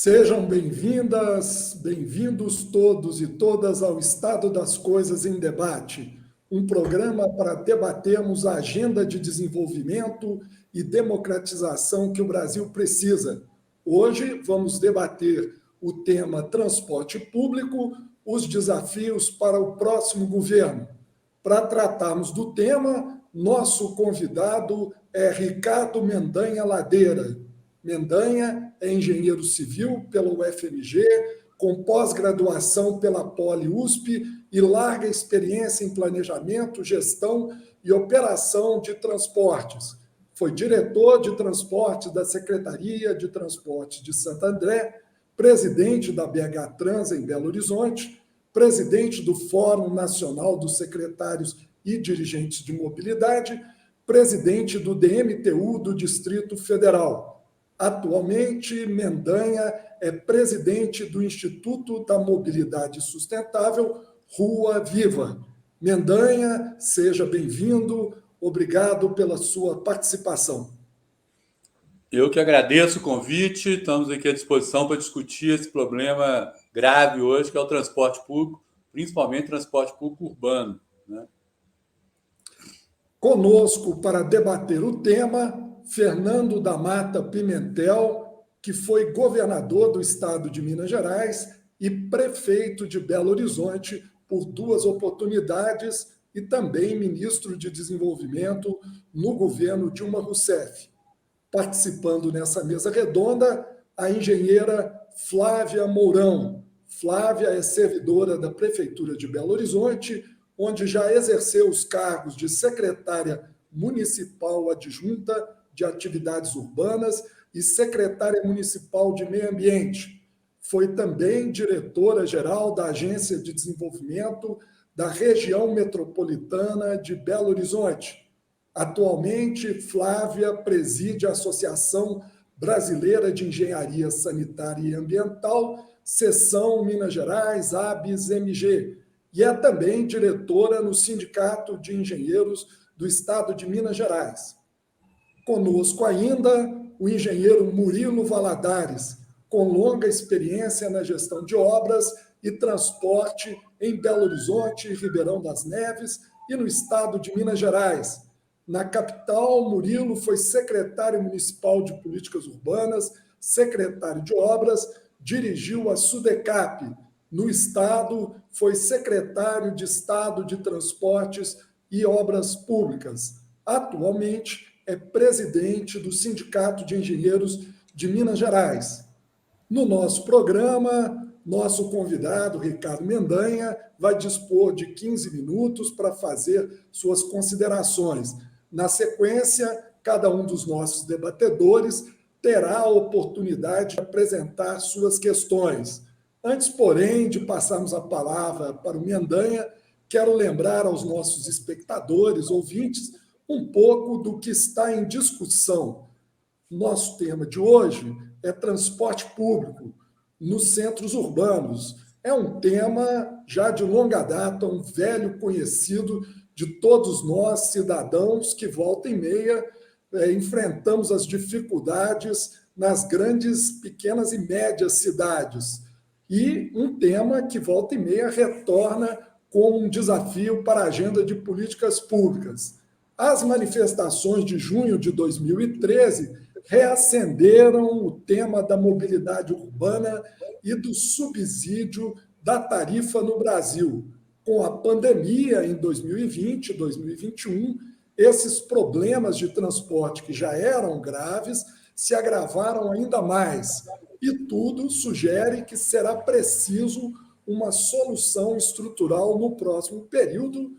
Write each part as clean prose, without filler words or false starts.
Sejam bem-vindas, bem-vindos todos e todas ao Estado das Coisas em Debate, um programa para debatermos a agenda de desenvolvimento e democratização que o Brasil precisa. Hoje vamos debater o tema transporte público, os desafios para o próximo governo. Para tratarmos do tema, nosso convidado é Ricardo Mendanha Ladeira. Mendanha é engenheiro civil pela UFMG, com pós-graduação pela Poli-USP e larga experiência em planejamento, gestão e operação de transportes. Foi diretor de transporte da Secretaria de Transportes de Santo André, presidente da BH Trans em Belo Horizonte, presidente do Fórum Nacional dos Secretários e Dirigentes de Mobilidade, presidente do DMTU do Distrito Federal. Atualmente, Mendanha é presidente do Instituto da Mobilidade Sustentável, Rua Viva. Mendanha, seja bem-vindo. Obrigado pela sua participação. Eu que agradeço o convite. Estamos aqui à disposição para discutir esse problema grave hoje, que é o transporte público, principalmente transporte público urbano, né? Conosco para debater o tema, Fernando da Mata Pimentel, que foi governador do estado de Minas Gerais e prefeito de Belo Horizonte por 2 oportunidades e também ministro de Desenvolvimento no governo Dilma Rousseff. Participando nessa mesa redonda, a engenheira Flávia Mourão. Flávia é servidora da Prefeitura de Belo Horizonte, onde já exerceu os cargos de secretária municipal adjunta de atividades urbanas e secretária municipal de meio ambiente. Foi também diretora-geral da Agência de Desenvolvimento da Região Metropolitana de Belo Horizonte. Atualmente, Flávia preside a Associação Brasileira de Engenharia Sanitária e Ambiental, Seção Minas Gerais, ABS-MG, e é também diretora no Sindicato de Engenheiros do Estado de Minas Gerais. Conosco ainda o engenheiro Murilo Valadares, com longa experiência na gestão de obras e transporte em Belo Horizonte, Ribeirão das Neves e no estado de Minas Gerais. Na capital, Murilo foi secretário municipal de políticas urbanas, secretário de obras, dirigiu a SUDECAP. No estado, foi secretário de Estado de Transportes e Obras Públicas. Atualmente, é presidente do Sindicato de Engenheiros de Minas Gerais. No nosso programa, nosso convidado, Ricardo Mendanha, vai dispor de 15 minutos para fazer suas considerações. Na sequência, cada um dos nossos debatedores terá a oportunidade de apresentar suas questões. Antes, porém, de passarmos a palavra para o Mendanha, quero lembrar aos nossos espectadores, ouvintes, um pouco do que está em discussão. Nosso tema de hoje é transporte público nos centros urbanos. É um tema já de longa data, um velho conhecido de todos nós, cidadãos, que volta e meia enfrentamos as dificuldades nas grandes, pequenas e médias cidades. E um tema que volta e meia retorna como um desafio para a agenda de políticas públicas. As manifestações de junho de 2013 reacenderam o tema da mobilidade urbana e do subsídio da tarifa no Brasil. Com a pandemia em 2020 e 2021, esses problemas de transporte que já eram graves se agravaram ainda mais. E tudo sugere que será preciso uma solução estrutural no próximo período,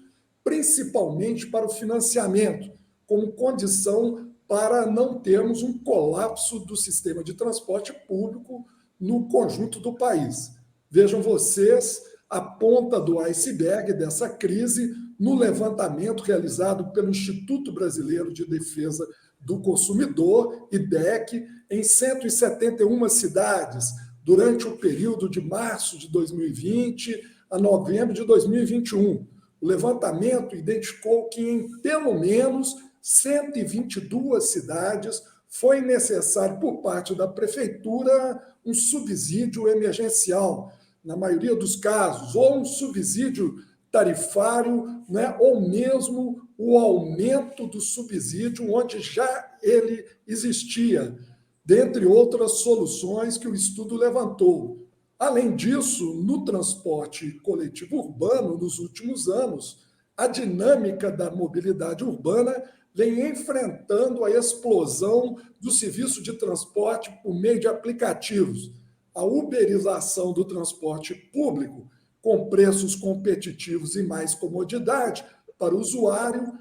principalmente para o financiamento, como condição para não termos um colapso do sistema de transporte público no conjunto do país. Vejam vocês a ponta do iceberg dessa crise no levantamento realizado pelo Instituto Brasileiro de Defesa do Consumidor, IDEC, em 171 cidades, durante o período de março de 2020 a novembro de 2021. O levantamento identificou que em pelo menos 122 cidades foi necessário, por parte da Prefeitura, um subsídio emergencial, na maioria dos casos, ou um subsídio tarifário, né, ou mesmo o aumento do subsídio onde já ele existia, dentre outras soluções que o estudo levantou. Além disso, no transporte coletivo urbano, nos últimos anos, a dinâmica da mobilidade urbana vem enfrentando a explosão do serviço de transporte por meio de aplicativos, a uberização do transporte público, com preços competitivos e mais comodidade para o usuário,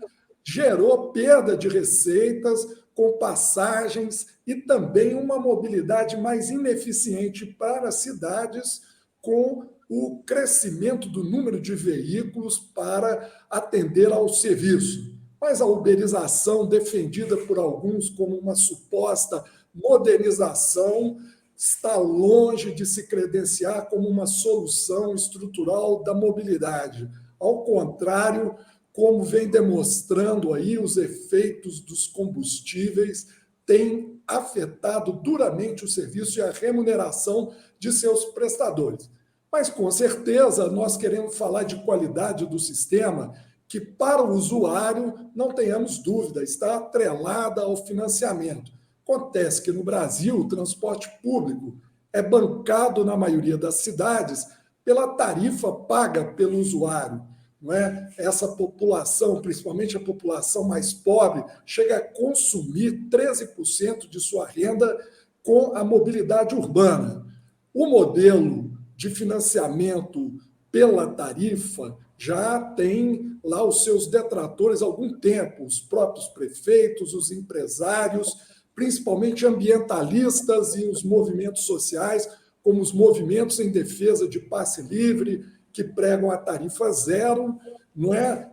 gerou perda de receitas com passagens e também uma mobilidade mais ineficiente para as cidades, com o crescimento do número de veículos para atender ao serviço. Mas a uberização, defendida por alguns como uma suposta modernização, está longe de se credenciar como uma solução estrutural da mobilidade. Ao contrário, como vem demonstrando aí, os efeitos dos combustíveis têm afetado duramente o serviço e a remuneração de seus prestadores. Mas, com certeza, nós queremos falar de qualidade do sistema, que, para o usuário, não tenhamos dúvida, está atrelada ao financiamento. Acontece que, no Brasil, o transporte público é bancado, na maioria das cidades, pela tarifa paga pelo usuário. Não é? Essa população, principalmente a população mais pobre, chega a consumir 13% de sua renda com a mobilidade urbana. O modelo de financiamento pela tarifa já tem lá os seus detratores há algum tempo, os próprios prefeitos, os empresários, principalmente ambientalistas e os movimentos sociais, como os movimentos em defesa de passe livre, que pregam a tarifa zero, não é?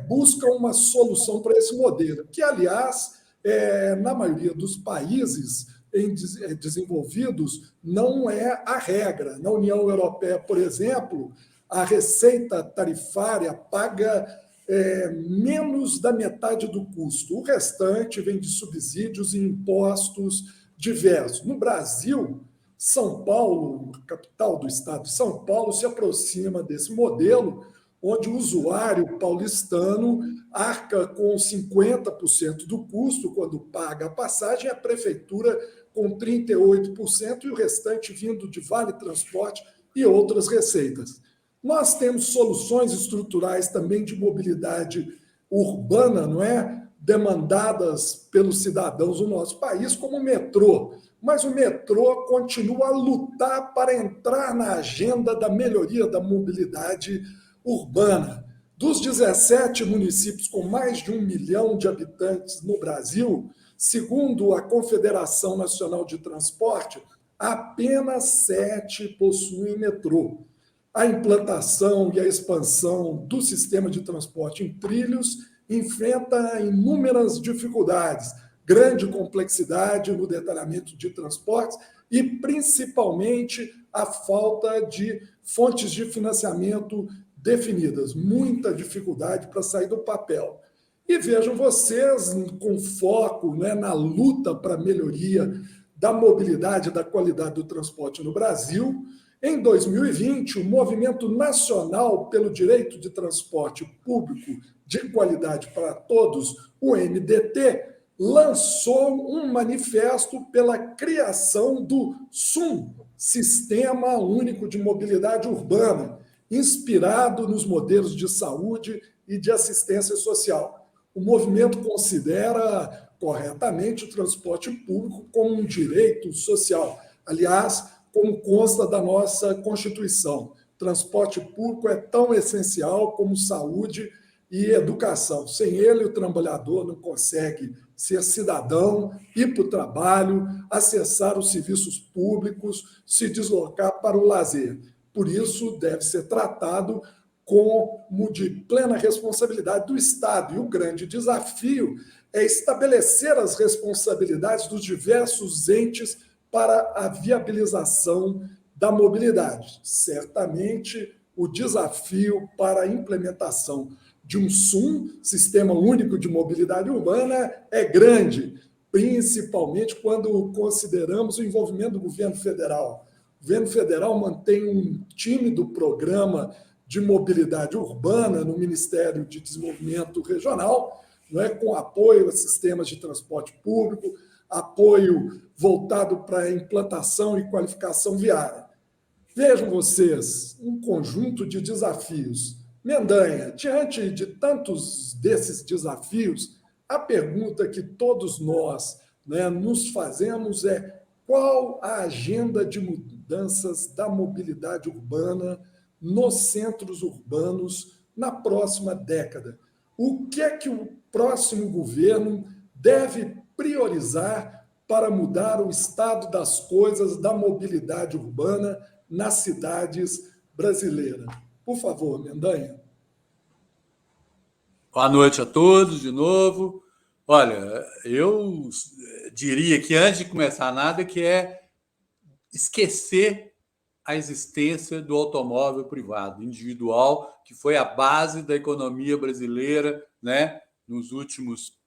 Buscam uma solução para esse modelo, que, aliás, na maioria dos países desenvolvidos, não é a regra. Na União Europeia, por exemplo, a receita tarifária paga menos da metade do custo. O restante vem de subsídios e impostos diversos. No Brasil, São Paulo, capital do estado de São Paulo, se aproxima desse modelo, onde o usuário paulistano arca com 50% do custo quando paga a passagem, a prefeitura com 38% e o restante vindo de vale transporte e outras receitas. Nós temos soluções estruturais também de mobilidade urbana, não é? Demandadas pelos cidadãos do nosso país, como o metrô. Mas o metrô continua a lutar para entrar na agenda da melhoria da mobilidade urbana. Dos 17 municípios com mais de 1 milhão de habitantes no Brasil, segundo a Confederação Nacional de Transporte, apenas 7 possuem metrô. A implantação e a expansão do sistema de transporte em trilhos enfrenta inúmeras dificuldades, grande complexidade no detalhamento de transportes e, principalmente, a falta de fontes de financiamento definidas. Muita dificuldade para sair do papel. E vejam vocês, com foco, né, na luta para a melhoria da mobilidade e da qualidade do transporte no Brasil, em 2020, o Movimento Nacional pelo Direito de Transporte Público de Qualidade para Todos, o MDT, lançou um manifesto pela criação do SUM, Sistema Único de Mobilidade Urbana, inspirado nos modelos de saúde e de assistência social. O movimento considera corretamente o transporte público como um direito social. Aliás, como consta da nossa Constituição, transporte público é tão essencial como saúde e educação. Sem ele, o trabalhador não consegue ser cidadão, ir para o trabalho, acessar os serviços públicos, se deslocar para o lazer. Por isso, deve ser tratado como de plena responsabilidade do Estado. E o grande desafio é estabelecer as responsabilidades dos diversos entes para a viabilização da mobilidade. Certamente, o desafio para a implementação de um SUM, Sistema Único de Mobilidade Urbana, é grande, principalmente quando consideramos o envolvimento do governo federal. O governo federal mantém um tímido programa de mobilidade urbana no Ministério de Desenvolvimento Regional, não é, com apoio a sistemas de transporte público, apoio voltado para a implantação e qualificação viária. Vejam vocês, um conjunto de desafios. Mendanha, diante de tantos desses desafios, a pergunta que todos nós, né, nos fazemos é: qual a agenda de mudanças da mobilidade urbana nos centros urbanos na próxima década? O que é que o próximo governo deve priorizar para mudar o estado das coisas da mobilidade urbana nas cidades brasileiras? Por favor, Mendanha. Boa noite a todos de novo. Olha, eu diria que antes de começar nada, que é esquecer a existência do automóvel privado, individual, que foi a base da economia brasileira, né, nos últimos,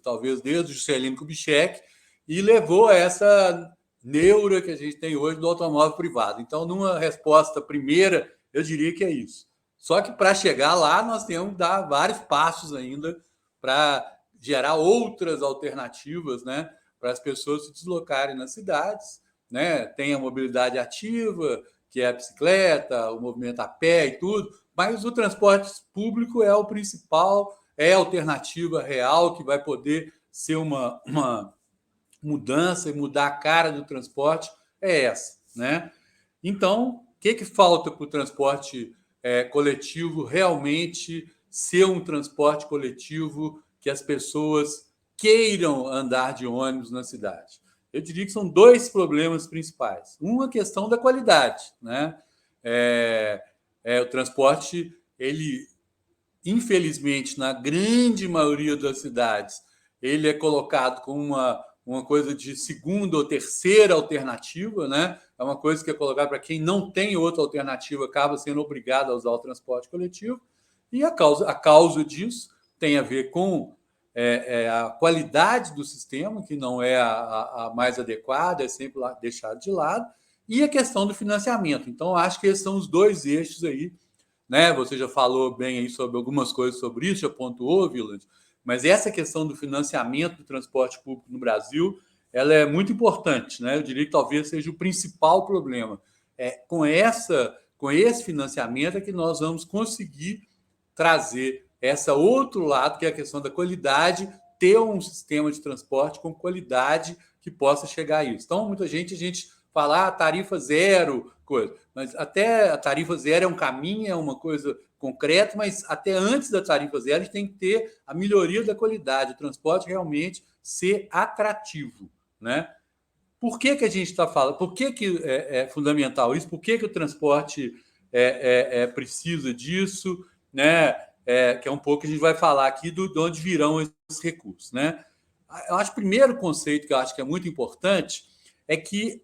talvez desde o Juscelino Kubitschek, e levou a essa neura que a gente tem hoje do automóvel privado. Então, numa resposta primeira, eu diria que é isso. Só que para chegar lá, nós temos que dar vários passos ainda para gerar outras alternativas, né, para as pessoas se deslocarem nas cidades, né? Tem a mobilidade ativa, que é a bicicleta, o movimento a pé e tudo, mas o transporte público é o principal, é a alternativa real que vai poder ser uma mudança e mudar a cara do transporte, é essa, né? Então, o que falta para o transporte coletivo realmente ser um transporte coletivo que as pessoas queiram andar de ônibus na cidade? Eu diria que são dois problemas principais. Uma, a questão da qualidade, né? O transporte, ele, infelizmente, na grande maioria das cidades, ele é colocado como uma coisa de segunda ou terceira alternativa, né? É uma coisa que é colocada para quem não tem outra alternativa, acaba sendo obrigado a usar o transporte coletivo. E a causa disso tem a ver com a qualidade do sistema, que não é a mais adequada, é sempre deixado de lado, e a questão do financiamento. Então, acho que esses são os dois eixos aí, né? Você já falou bem aí sobre algumas coisas sobre isso, já pontuou, Village, mas essa questão do financiamento do transporte público no Brasil, ela é muito importante, né? Eu diria que talvez seja o principal problema. Com esse financiamento é que nós vamos conseguir trazer essa outro lado, que é a questão da qualidade, ter um sistema de transporte com qualidade que possa chegar a isso. Então, muita gente, a gente fala tarifa zero, coisa, mas até a tarifa zero é um caminho, é uma coisa concreta, mas até antes da tarifa zero, a gente tem que ter a melhoria da qualidade, o transporte realmente ser atrativo, né? Por que a gente está falando? Por que é fundamental isso? Por que o transporte precisa disso, né? Que é um pouco que a gente vai falar aqui de onde virão esses recursos, né? Eu acho que o primeiro conceito que eu acho que é muito importante é que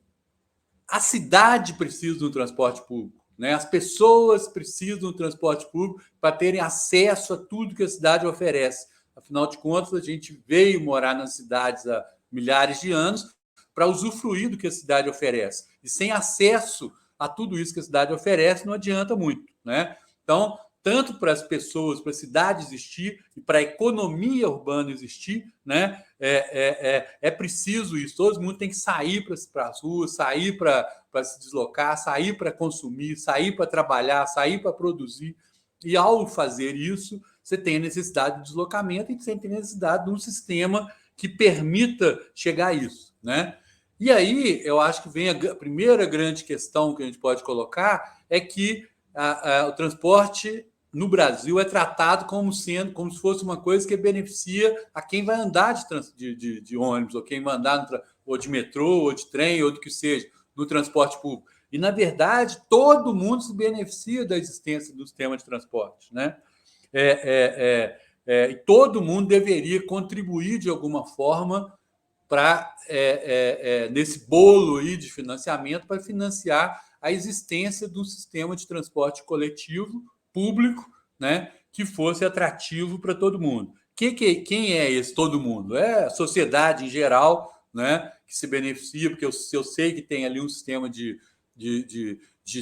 a cidade precisa de um transporte público, né? As pessoas precisam de um transporte público para terem acesso a tudo que a cidade oferece. Afinal de contas, a gente veio morar nas cidades há milhares de anos para usufruir do que a cidade oferece. E sem acesso a tudo isso que a cidade oferece, não adianta muito, né? Então, tanto para as pessoas, para a cidade existir e para a economia urbana existir, né? É preciso isso. Todo mundo tem que sair para as ruas, sair para se deslocar, sair para consumir, sair para trabalhar, sair para produzir. E ao fazer isso, você tem a necessidade de deslocamento e você tem a necessidade de um sistema que permita chegar a isso, né? E aí, eu acho que vem a primeira grande questão que a gente pode colocar é que o transporte no Brasil é tratado como se fosse uma coisa que beneficia a quem vai andar de ônibus, ou quem vai andar ou de metrô, ou de trem, ou do que seja, no transporte público. E, na verdade, todo mundo se beneficia da existência do sistema de transporte, né? E todo mundo deveria contribuir de alguma forma para nesse bolo aí de financiamento para financiar a existência de um sistema de transporte coletivo público, né, que fosse atrativo para todo mundo, Quem é esse todo mundo? É a sociedade em geral, né, que se beneficia, porque eu sei que tem ali um sistema de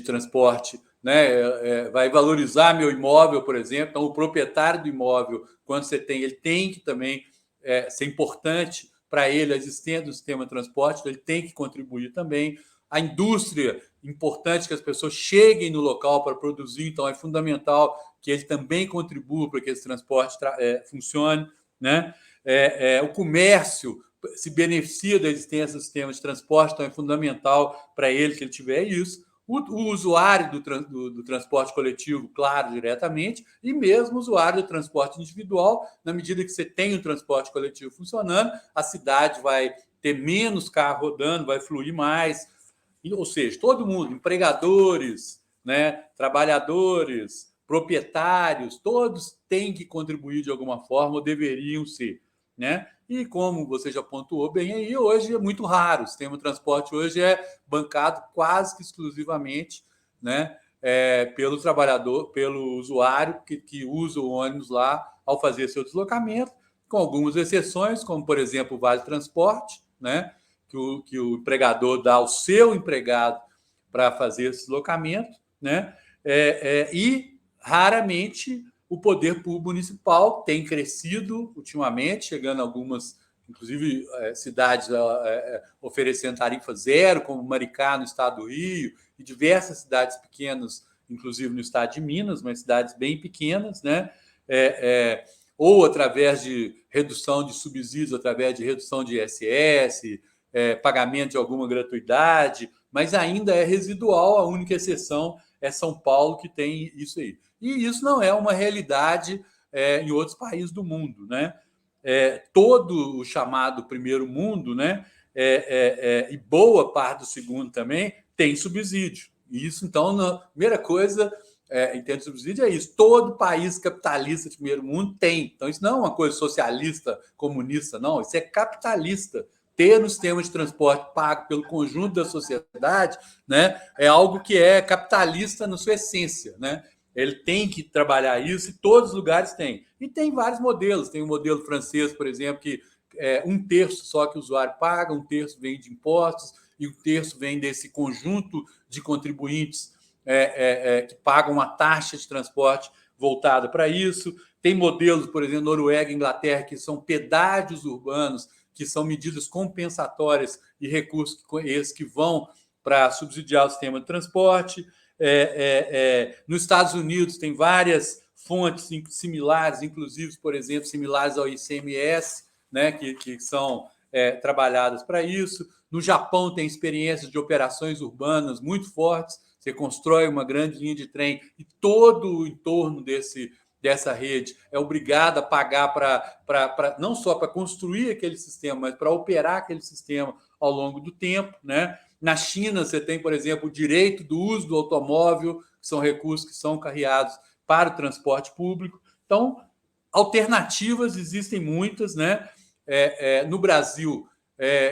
transporte, né, vai valorizar meu imóvel, por exemplo. Então, o proprietário do imóvel, quando você tem, ele tem que também ser importante para ele a existência do sistema de transporte, então ele tem que contribuir também. A indústria, importante que as pessoas cheguem no local para produzir, então é fundamental que ele também contribua para que esse transporte funcione, né? O comércio se beneficia da existência do sistema de transporte, então é fundamental para ele que ele tiver isso. O usuário do transporte coletivo, claro, diretamente, e mesmo o usuário do transporte individual, na medida que você tem o transporte coletivo funcionando, a cidade vai ter menos carro rodando, vai fluir mais, ou seja, todo mundo, empregadores, né, trabalhadores, proprietários, todos têm que contribuir de alguma forma, ou deveriam ser, né? E como você já pontuou bem aí, hoje é muito raro. O sistema de transporte hoje é bancado quase que exclusivamente, né, pelo trabalhador, pelo usuário que usa o ônibus lá ao fazer seu deslocamento, com algumas exceções, como, por exemplo, o Vale Transporte, né, que o empregador dá ao seu empregado para fazer esse deslocamento, né, e raramente o poder público municipal tem crescido ultimamente, chegando a algumas, inclusive, cidades oferecendo tarifa zero, como Maricá, no estado do Rio, e diversas cidades pequenas, inclusive no estado de Minas, mas cidades bem pequenas, né? Ou através de redução de subsídios, através de redução de ISS, pagamento de alguma gratuidade, mas ainda é residual. A única exceção é São Paulo, que tem isso aí. E isso não é uma realidade em outros países do mundo, né? Todo o chamado primeiro mundo, né? E boa parte do segundo também tem subsídio. E isso, então, a primeira coisa em termos de subsídio é isso. Todo país capitalista de primeiro mundo tem. Então, isso não é uma coisa socialista, comunista, não. Isso é capitalista. Ter um sistema de transporte pago pelo conjunto da sociedade, né, é algo que é capitalista na sua essência, né? Ele tem que trabalhar isso e todos os lugares têm. E tem vários modelos. Tem o modelo francês, por exemplo, que um terço só que o usuário paga, um terço vem de impostos e um terço vem desse conjunto de contribuintes que pagam uma taxa de transporte voltada para isso. Tem modelos, por exemplo, Noruega e Inglaterra, que são pedágios urbanos, que são medidas compensatórias e recursos esses que vão para subsidiar o sistema de transporte. Nos Estados Unidos tem várias fontes similares, inclusive, por exemplo, similares ao ICMS, né, que são trabalhadas para isso. No Japão tem experiências de operações urbanas muito fortes. Você constrói uma grande linha de trem e todo o entorno dessa rede é obrigado a pagar não só para construir aquele sistema, mas para operar aquele sistema ao longo do tempo, né? Na China, você tem, por exemplo, o direito do uso do automóvel, que são recursos que são carreados para o transporte público. Então, alternativas existem muitas, né? No Brasil,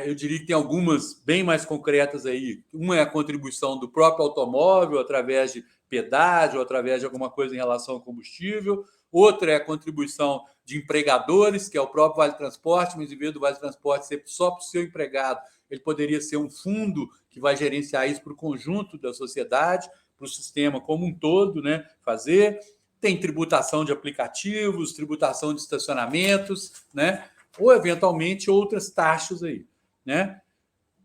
eu diria que tem algumas bem mais concretas aí. Uma é a contribuição do próprio automóvel, através de pedágio, através de alguma coisa em relação ao combustível. Outra é a contribuição de empregadores, que é o próprio Vale Transporte, mas em vez do Vale Transporte ser só para o seu empregado, ele poderia ser um fundo que vai gerenciar isso para o conjunto da sociedade, para o sistema como um todo, né? Fazer. Tem tributação de aplicativos, tributação de estacionamentos, né? Ou, eventualmente, outras taxas aí, né?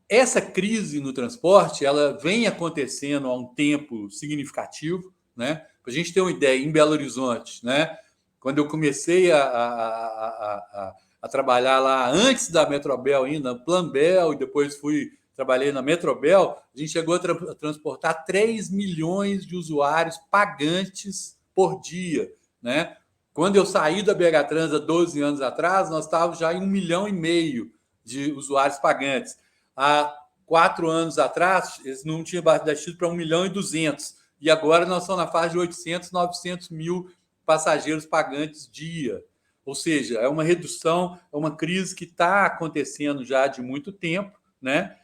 Essa crise no transporte, ela vem acontecendo há um tempo significativo, né? Para a gente ter uma ideia, em Belo Horizonte, né? Quando eu comecei a trabalhar lá, antes da Metrobel ainda, Planbel, e depois trabalhei na Metrobel, a gente chegou a transportar 3 milhões de usuários pagantes por dia, né? Quando eu saí da BH Trans há 12 anos atrás, nós estávamos já em 1,5 milhão de usuários pagantes. Há 4 anos atrás, eles não tinham batido para 1,2 milhão. E agora nós estamos na fase de 800, 900 mil passageiros pagantes dia. Ou seja, é uma redução, é uma crise que está acontecendo já de muito tempo, né?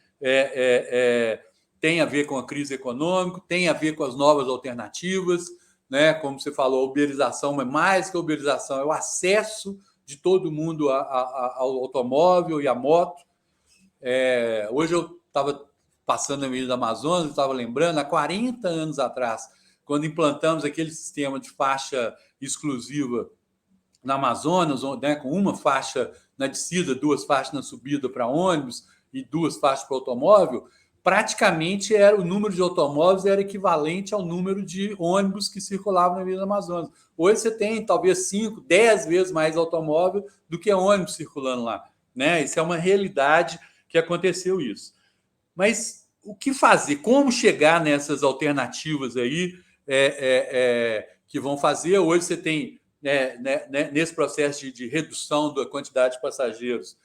Tem a ver com a crise econômica, tem a ver com as novas alternativas, né? Como você falou, a uberização é mais que a uberização, é o acesso de todo mundo ao automóvel e à moto. Hoje eu estava passando na Avenida Amazonas, estava lembrando, há 40 anos atrás, quando implantamos aquele sistema de faixa exclusiva na Amazonas, né, com uma faixa na descida, 2 faixas na subida para ônibus e 2 faixas para automóvel, praticamente o número de automóveis era equivalente ao número de ônibus que circulavam na Avenida Amazonas. Hoje você tem talvez 5, 10 vezes mais automóvel do que ônibus circulando lá, né? Isso é uma realidade que aconteceu isso. Mas o que fazer? Como chegar nessas alternativas aí que vão fazer? Hoje você tem, nesse processo de redução da quantidade de passageiros,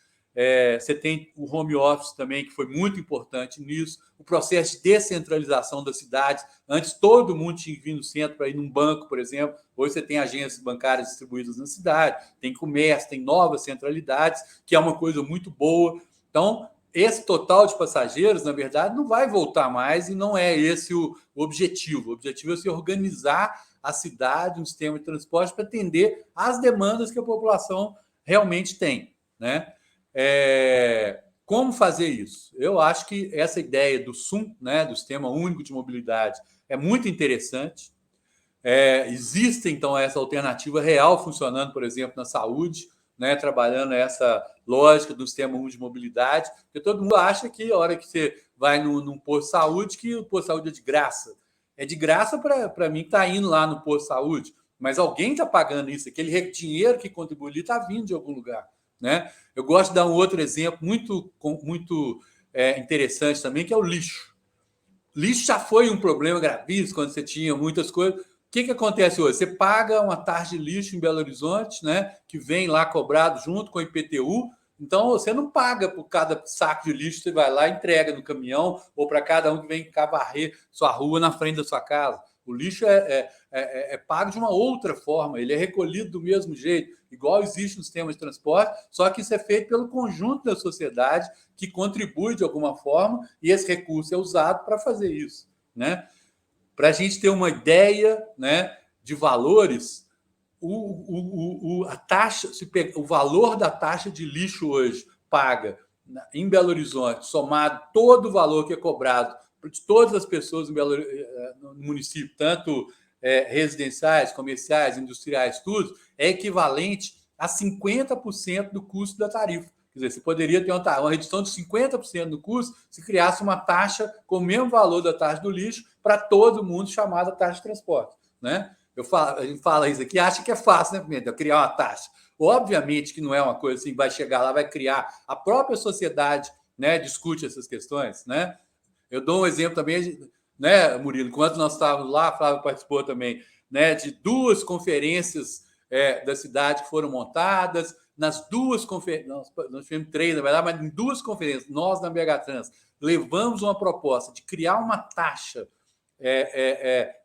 você tem o home office também, que foi muito importante nisso, o processo de descentralização das cidades. Antes, todo mundo tinha que vir no centro para ir num banco, por exemplo. Hoje você tem agências bancárias distribuídas na cidade, tem comércio, tem novas centralidades, que é uma coisa muito boa. Então, esse total de passageiros, na verdade, não vai voltar mais e não é esse o objetivo. O objetivo é se organizar a cidade, um sistema de transporte para atender às demandas que a população realmente tem, né? Como fazer isso? Eu acho que essa ideia do SUM, né, do Sistema Único de Mobilidade, é muito interessante. Existe, então, essa alternativa real funcionando, por exemplo, na saúde, né, trabalhando essa lógica do Sistema Único de Mobilidade, porque todo mundo acha que a hora que você vai num posto de saúde, que o posto de saúde é de graça. É de graça para mim que está indo lá no posto de saúde, mas alguém está pagando isso, aquele dinheiro que contribui está vindo de algum lugar, né? Eu gosto de dar um outro exemplo muito interessante também, que é o lixo. Lixo já foi um problema gravíssimo quando você tinha muitas coisas. O que acontece hoje? Você paga uma taxa de lixo em Belo Horizonte, né, que vem lá cobrado junto com o IPTU. Então, você não paga por cada saco de lixo, você vai lá e entrega no caminhão, ou para cada um que vem cá varrer sua rua na frente da sua casa. O lixo é pago de uma outra forma, ele é recolhido do mesmo jeito, igual existe no sistema de transporte, só que isso é feito pelo conjunto da sociedade que contribui de alguma forma e esse recurso é usado para fazer isso, né? Para a gente ter uma ideia, né, de valores, a taxa, o valor da taxa de lixo hoje paga em Belo Horizonte, somado todo o valor que é cobrado de todas as pessoas no município, tanto residenciais, comerciais, industriais, tudo, é equivalente a 50% do custo da tarifa. Quer dizer, você poderia ter uma redução de 50% do custo se criasse uma taxa com o mesmo valor da taxa do lixo para todo mundo, chamada taxa de transporte, né? A gente fala isso aqui, acha que é fácil, né, Pimentel? Criar uma taxa. Obviamente que não é uma coisa assim, vai chegar lá, vai criar. A própria sociedade, né, discute essas questões, né? Eu dou um exemplo também, né, Murilo? Enquanto nós estávamos lá, a Flávia participou também, né, de 2 conferências da cidade que foram montadas. Nas 2 conferências, nós tivemos 3, na verdade, mas em 2 conferências, nós na BH Trans levamos uma proposta de criar uma taxa.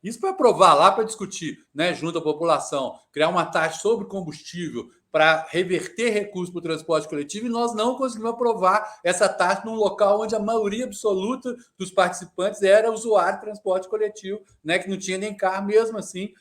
Isso para provar lá, para discutir, né, junto à população, criar uma taxa sobre combustível para reverter recursos para o transporte coletivo, e nós não conseguimos aprovar essa taxa num local onde a maioria absoluta dos participantes era usuário de transporte coletivo, né, que não tinha nem carro, mesmo assim,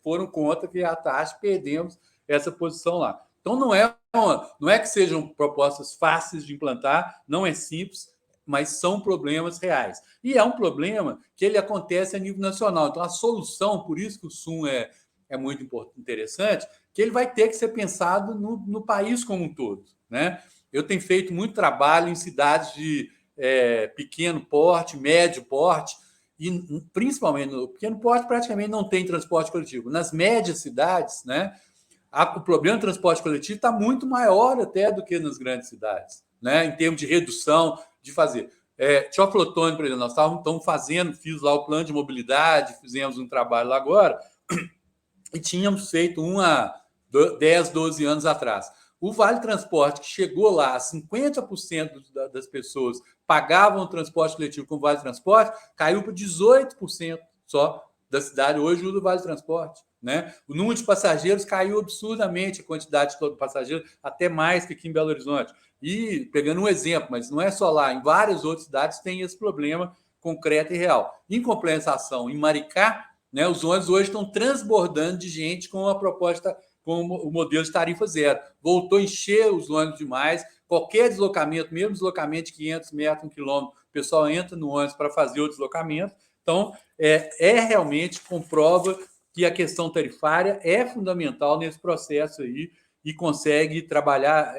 foram contra que a taxa, perdemos essa posição lá. Então, não é que sejam propostas fáceis de implantar, não é simples, mas são problemas reais. E é um problema que ele acontece a nível nacional. Então, a solução, por isso que o SUM é muito interessante, que ele vai ter que ser pensado no país como um todo, né? Eu tenho feito muito trabalho em cidades de pequeno porte, médio porte, e principalmente no pequeno porte praticamente não tem transporte coletivo. Nas médias cidades, né, o problema do transporte coletivo está muito maior até do que nas grandes cidades, né, em termos de redução, de fazer. Teoflotone, por exemplo, nós estamos fazendo, fiz lá o plano de mobilidade, fizemos um trabalho lá agora, e tínhamos feito há 10, 12 anos atrás. O Vale Transporte, que chegou lá, 50% das pessoas pagavam o transporte coletivo com o Vale Transporte, caiu para 18% só da cidade hoje usa o Vale Transporte, né? O número de passageiros caiu absurdamente, a quantidade de passageiros, até mais que aqui em Belo Horizonte. E, pegando um exemplo, mas não é só lá, em várias outras cidades tem esse problema concreto e real. Em compensação, em Maricá, né, os ônibus hoje estão transbordando de gente com uma proposta com o modelo de tarifa zero. Voltou a encher os ônibus demais, qualquer deslocamento, mesmo deslocamento de 500 metros, 1 quilômetro, o pessoal entra no ônibus para fazer o deslocamento. Então, realmente comprova que a questão tarifária é fundamental nesse processo aí e consegue trabalhar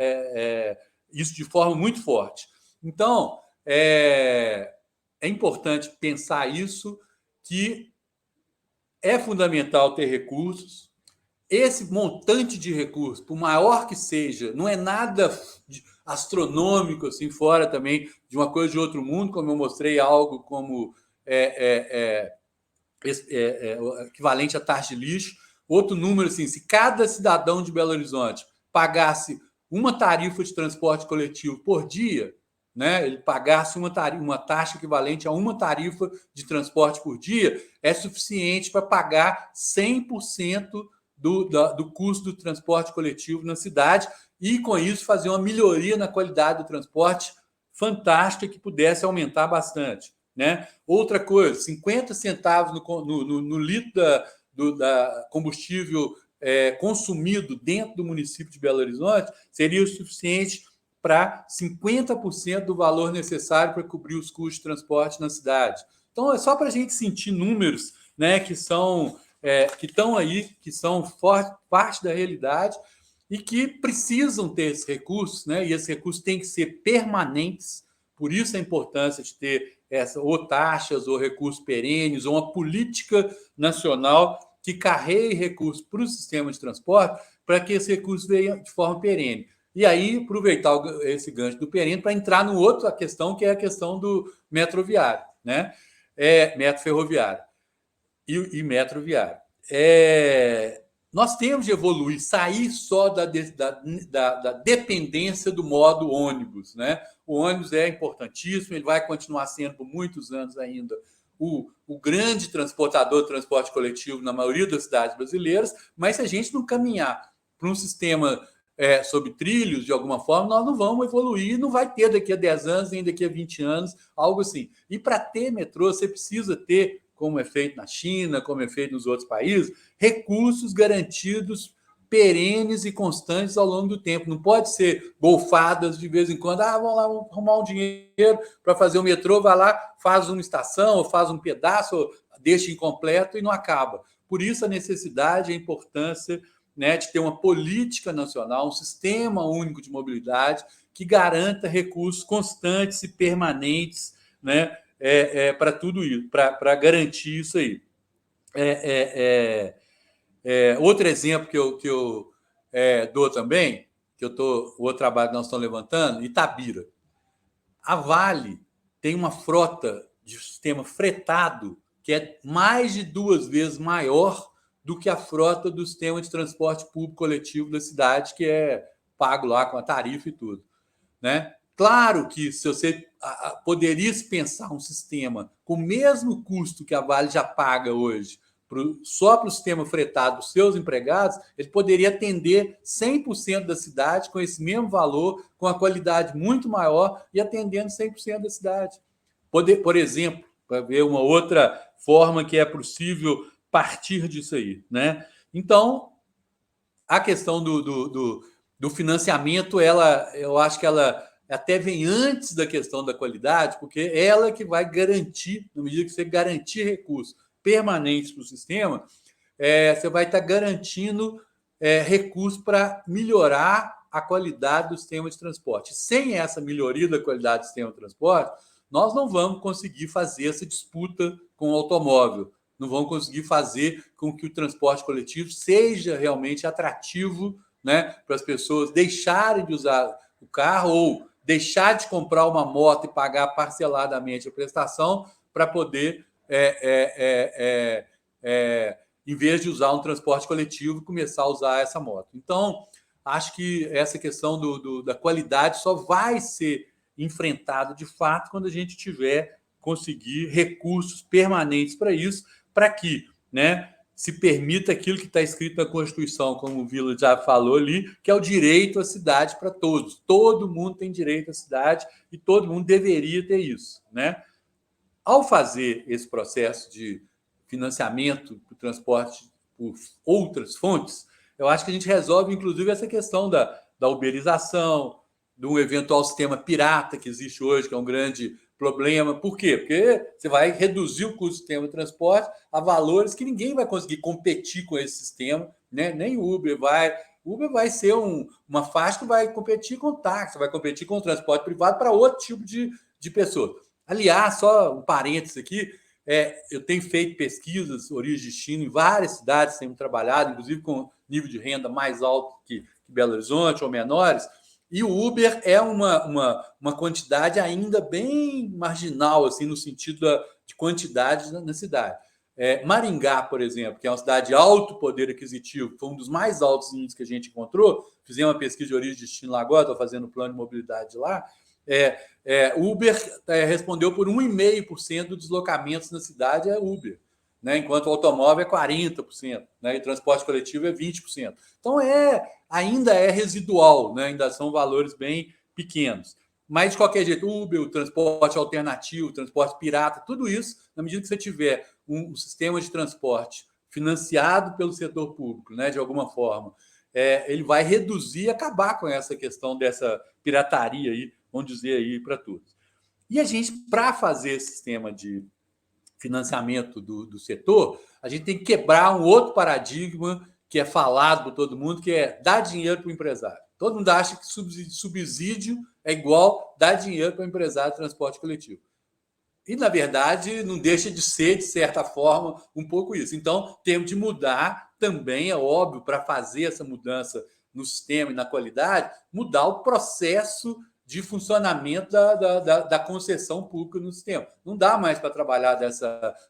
isso de forma muito forte. Então, é importante pensar isso, que é fundamental ter recursos. Esse montante de recursos, por maior que seja, não é nada astronômico, assim, fora também de uma coisa de outro mundo, como eu mostrei algo como equivalente a taxa de lixo. Outro número, assim, se cada cidadão de Belo Horizonte pagasse uma tarifa de transporte coletivo por dia, né, ele pagasse uma taxa equivalente a uma tarifa de transporte por dia, é suficiente para pagar 100% do custo do transporte coletivo na cidade e, com isso, fazer uma melhoria na qualidade do transporte fantástica que pudesse aumentar bastante. Né? Outra coisa, 50 centavos no litro da combustível consumido dentro do município de Belo Horizonte seria o suficiente para 50% do valor necessário para cobrir os custos de transporte na cidade. Então, é só para a gente sentir números, né, que estão aí, que são parte da realidade e que precisam ter esses recursos, né, e esses recursos têm que ser permanentes. Por isso a importância de ter ou taxas, ou recursos perenes, ou uma política nacional que carregue recursos para o sistema de transporte para que esse recurso venha de forma perene. E aí, aproveitar esse gancho do perene para entrar no outra questão, que é a questão do metroviário, né? Metro ferroviário e metroviário. Nós temos de evoluir, sair só da dependência do modo ônibus, né? O ônibus é importantíssimo, ele vai continuar sendo por muitos anos ainda o grande transportador de transporte coletivo na maioria das cidades brasileiras, mas se a gente não caminhar para um sistema sobre trilhos, de alguma forma, nós não vamos evoluir, não vai ter daqui a 10 anos, nem daqui a 20 anos, algo assim. E para ter metrô, você precisa ter, como é feito na China, como é feito nos outros países, recursos garantidos, perenes e constantes ao longo do tempo. Não pode ser golfadas de vez em quando. Vamos lá, vamos arrumar um dinheiro para fazer o metrô, vai lá, faz uma estação, ou faz um pedaço, ou deixa incompleto e não acaba. Por isso a necessidade e a importância, né, de ter uma política nacional, um sistema único de mobilidade que garanta recursos constantes e permanentes, né, para tudo isso, para garantir isso aí. Outro exemplo que eu dou também, o outro trabalho que nós estamos levantando, Itabira. A Vale tem uma frota de sistema fretado que é mais de 2 vezes maior do que a frota do sistema de transporte público coletivo da cidade, que é pago lá com a tarifa e tudo, né? Claro que se você poderia pensar um sistema com o mesmo custo que a Vale já paga hoje, só para o sistema fretado dos seus empregados, ele poderia atender 100% da cidade com esse mesmo valor, com a qualidade muito maior e atendendo 100% da cidade. Por exemplo, para ver uma outra forma que é possível partir disso aí, né? Então, a questão do financiamento, eu acho que ela até vem antes da questão da qualidade, porque ela que vai garantir, na medida que você garantir recursos permanentes para o sistema, você vai estar garantindo recursos para melhorar a qualidade do sistema de transporte. Sem essa melhoria da qualidade do sistema de transporte, nós não vamos conseguir fazer essa disputa com o automóvel, não vamos conseguir fazer com que o transporte coletivo seja realmente atrativo, né, para as pessoas deixarem de usar o carro ou deixar de comprar uma moto e pagar parceladamente a prestação para poder, em vez de usar um transporte coletivo, começar a usar essa moto. Então, acho que essa questão da qualidade só vai ser enfrentada de fato quando a gente conseguir recursos permanentes para isso, para que, né, se permita aquilo que está escrito na Constituição, como o Vila já falou ali, que é o direito à cidade para todos. Todo mundo tem direito à cidade e todo mundo deveria ter isso, né? Ao fazer esse processo de financiamento do transporte por outras fontes, eu acho que a gente resolve, inclusive, essa questão da uberização, de um eventual sistema pirata que existe hoje, que é um grande problema. Por quê? Porque você vai reduzir o custo do sistema de transporte a valores que ninguém vai conseguir competir com esse sistema, né? Nem o Uber vai. O Uber vai ser uma faixa que vai competir com o táxi, vai competir com o transporte privado para outro tipo de pessoas. Aliás, só um parênteses aqui, eu tenho feito pesquisas, origem e destino, em várias cidades, tenho trabalhado, inclusive com nível de renda mais alto que Belo Horizonte ou menores, e o Uber é uma quantidade ainda bem marginal, assim, no sentido de quantidade na cidade. Maringá, por exemplo, que é uma cidade de alto poder aquisitivo, foi um dos mais altos índices que a gente encontrou. Fizemos uma pesquisa de origem e destino lá agora, estou fazendo plano de mobilidade lá. Uber respondeu por 1,5% dos deslocamentos na cidade é Uber, né? Enquanto o automóvel é 40%, né? E transporte coletivo é 20%. Então ainda é residual, né? Ainda são valores bem pequenos. Mas, de qualquer jeito, Uber, o transporte alternativo, o transporte pirata, tudo isso, na medida que você tiver um sistema de transporte financiado pelo setor público, né, de alguma forma, ele vai reduzir e acabar com essa questão dessa pirataria aí, vamos dizer aí, para todos. E a gente, para fazer esse sistema de financiamento do setor, a gente tem que quebrar um outro paradigma que é falado por todo mundo, que é dar dinheiro para o empresário. Todo mundo acha que subsídio é igual dar dinheiro para o empresário de transporte coletivo. E, na verdade, não deixa de ser, de certa forma, um pouco isso. Então, temos de mudar também, é óbvio, para fazer essa mudança no sistema e na qualidade, mudar o processo de funcionamento da concessão pública no sistema. Não dá mais para trabalhar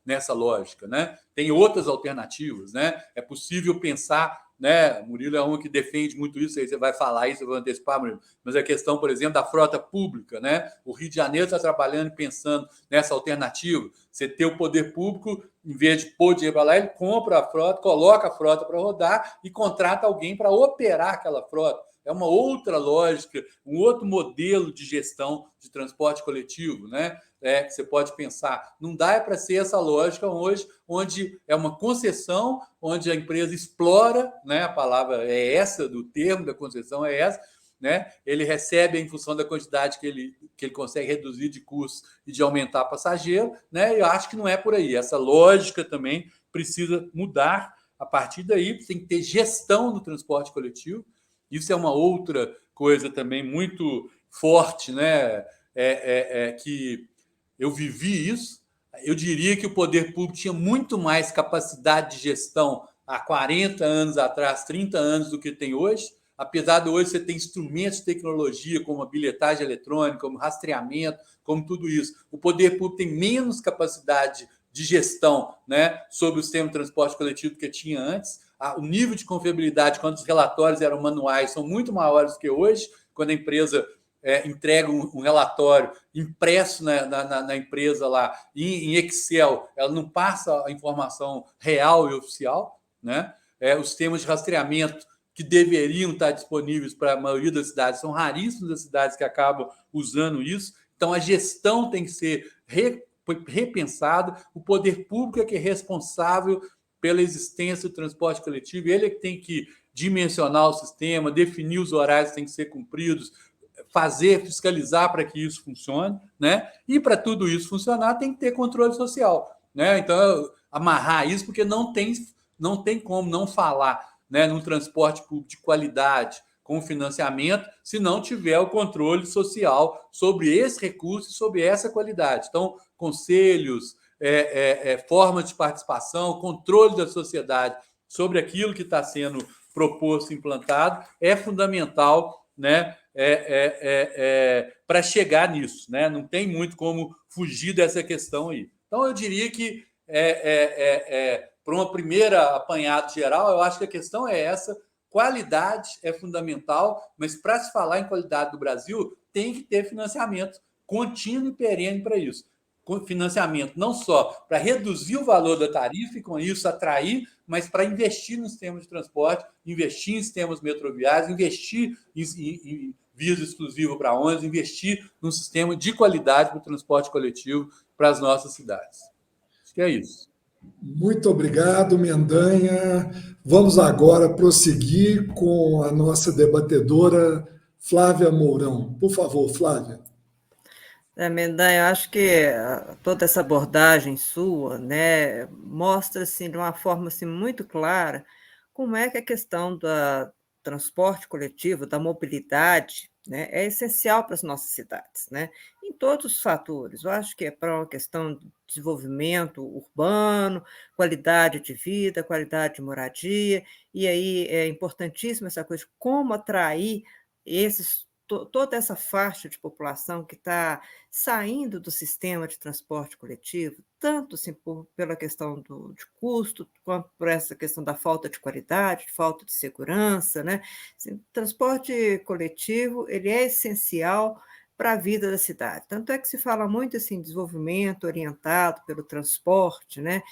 nessa lógica, né? Tem outras alternativas, né? É possível pensar, né? Murilo é um que defende muito isso, aí você vai falar isso, eu vou antecipar, Murilo, mas a questão, por exemplo, da frota pública, né? O Rio de Janeiro está trabalhando e pensando nessa alternativa. Você ter o poder público, em vez de pôr dinheiro para lá, ele compra a frota, coloca a frota para rodar e contrata alguém para operar aquela frota. É uma outra lógica, um outro modelo de gestão de transporte coletivo, né? Que você pode pensar. Não dá para ser essa lógica hoje, onde é uma concessão, onde a empresa explora, né? A palavra é essa, do termo da concessão é essa, né? Ele recebe em função da quantidade que ele consegue reduzir de custos e de aumentar passageiro, né? Eu acho que não é por aí. Essa lógica também precisa mudar. A partir daí, tem que ter gestão do transporte coletivo. Isso é uma outra coisa também muito forte, né? Que eu vivi isso. Eu diria que o poder público tinha muito mais capacidade de gestão há 40 anos atrás, 30 anos do que tem hoje. Apesar de hoje você ter instrumentos de tecnologia, como a bilhetagem eletrônica, como rastreamento, como tudo isso. O poder público tem menos capacidade de gestão, né, sobre o sistema de transporte coletivo do que tinha antes. O nível de confiabilidade, quando os relatórios eram manuais, são muito maiores do que hoje, quando a empresa entrega um relatório impresso na empresa lá, em Excel, ela não passa a informação real e oficial, né? Os sistemas de rastreamento que deveriam estar disponíveis para a maioria das cidades, são raríssimas as cidades que acabam usando isso. Então, a gestão tem que ser repensada, o poder público é que é responsável pela existência do transporte coletivo, ele é que tem que dimensionar o sistema, definir os horários que têm que ser cumpridos, fiscalizar para que isso funcione, né? E para tudo isso funcionar, tem que ter controle social, né? Então, amarrar isso, porque não tem como não falar, né, num transporte público de qualidade, com financiamento, se não tiver o controle social sobre esse recurso e sobre essa qualidade. Então, conselhos, formas de participação, controle da sociedade sobre aquilo que está sendo proposto, implantado, é fundamental, né, para chegar nisso, né? Não tem muito como fugir dessa questão aí. Então, eu diria que, para uma primeira apanhado geral, eu acho que a questão é essa. Qualidade é fundamental, mas para se falar em qualidade do Brasil, tem que ter financiamento contínuo e perene para isso. Financiamento não só para reduzir o valor da tarifa e, com isso, atrair, mas para investir no sistema de transporte, investir em sistemas metroviários, investir em vias exclusivas para ônibus, investir num sistema de qualidade para o transporte coletivo para as nossas cidades. Acho que é isso. Muito obrigado, Mendanha. Vamos agora prosseguir com a nossa debatedora Flávia Mourão. Por favor, Flávia. Mendanha, eu acho que toda essa abordagem sua, né, mostra assim, de uma forma assim, muito clara como é que a questão do transporte coletivo, da mobilidade, né, é essencial para as nossas cidades, né, em todos os fatores. Eu acho que é para uma questão de desenvolvimento urbano, qualidade de vida, qualidade de moradia, e aí é importantíssima essa coisa, como atrair toda essa faixa de população que está saindo do sistema de transporte coletivo, tanto assim, pela questão de custo, quanto por essa questão da falta de qualidade, de falta de segurança, né? Assim, o transporte coletivo ele é essencial para a vida da cidade. Tanto é que se fala muito assim, desenvolvimento orientado pelo transporte, né?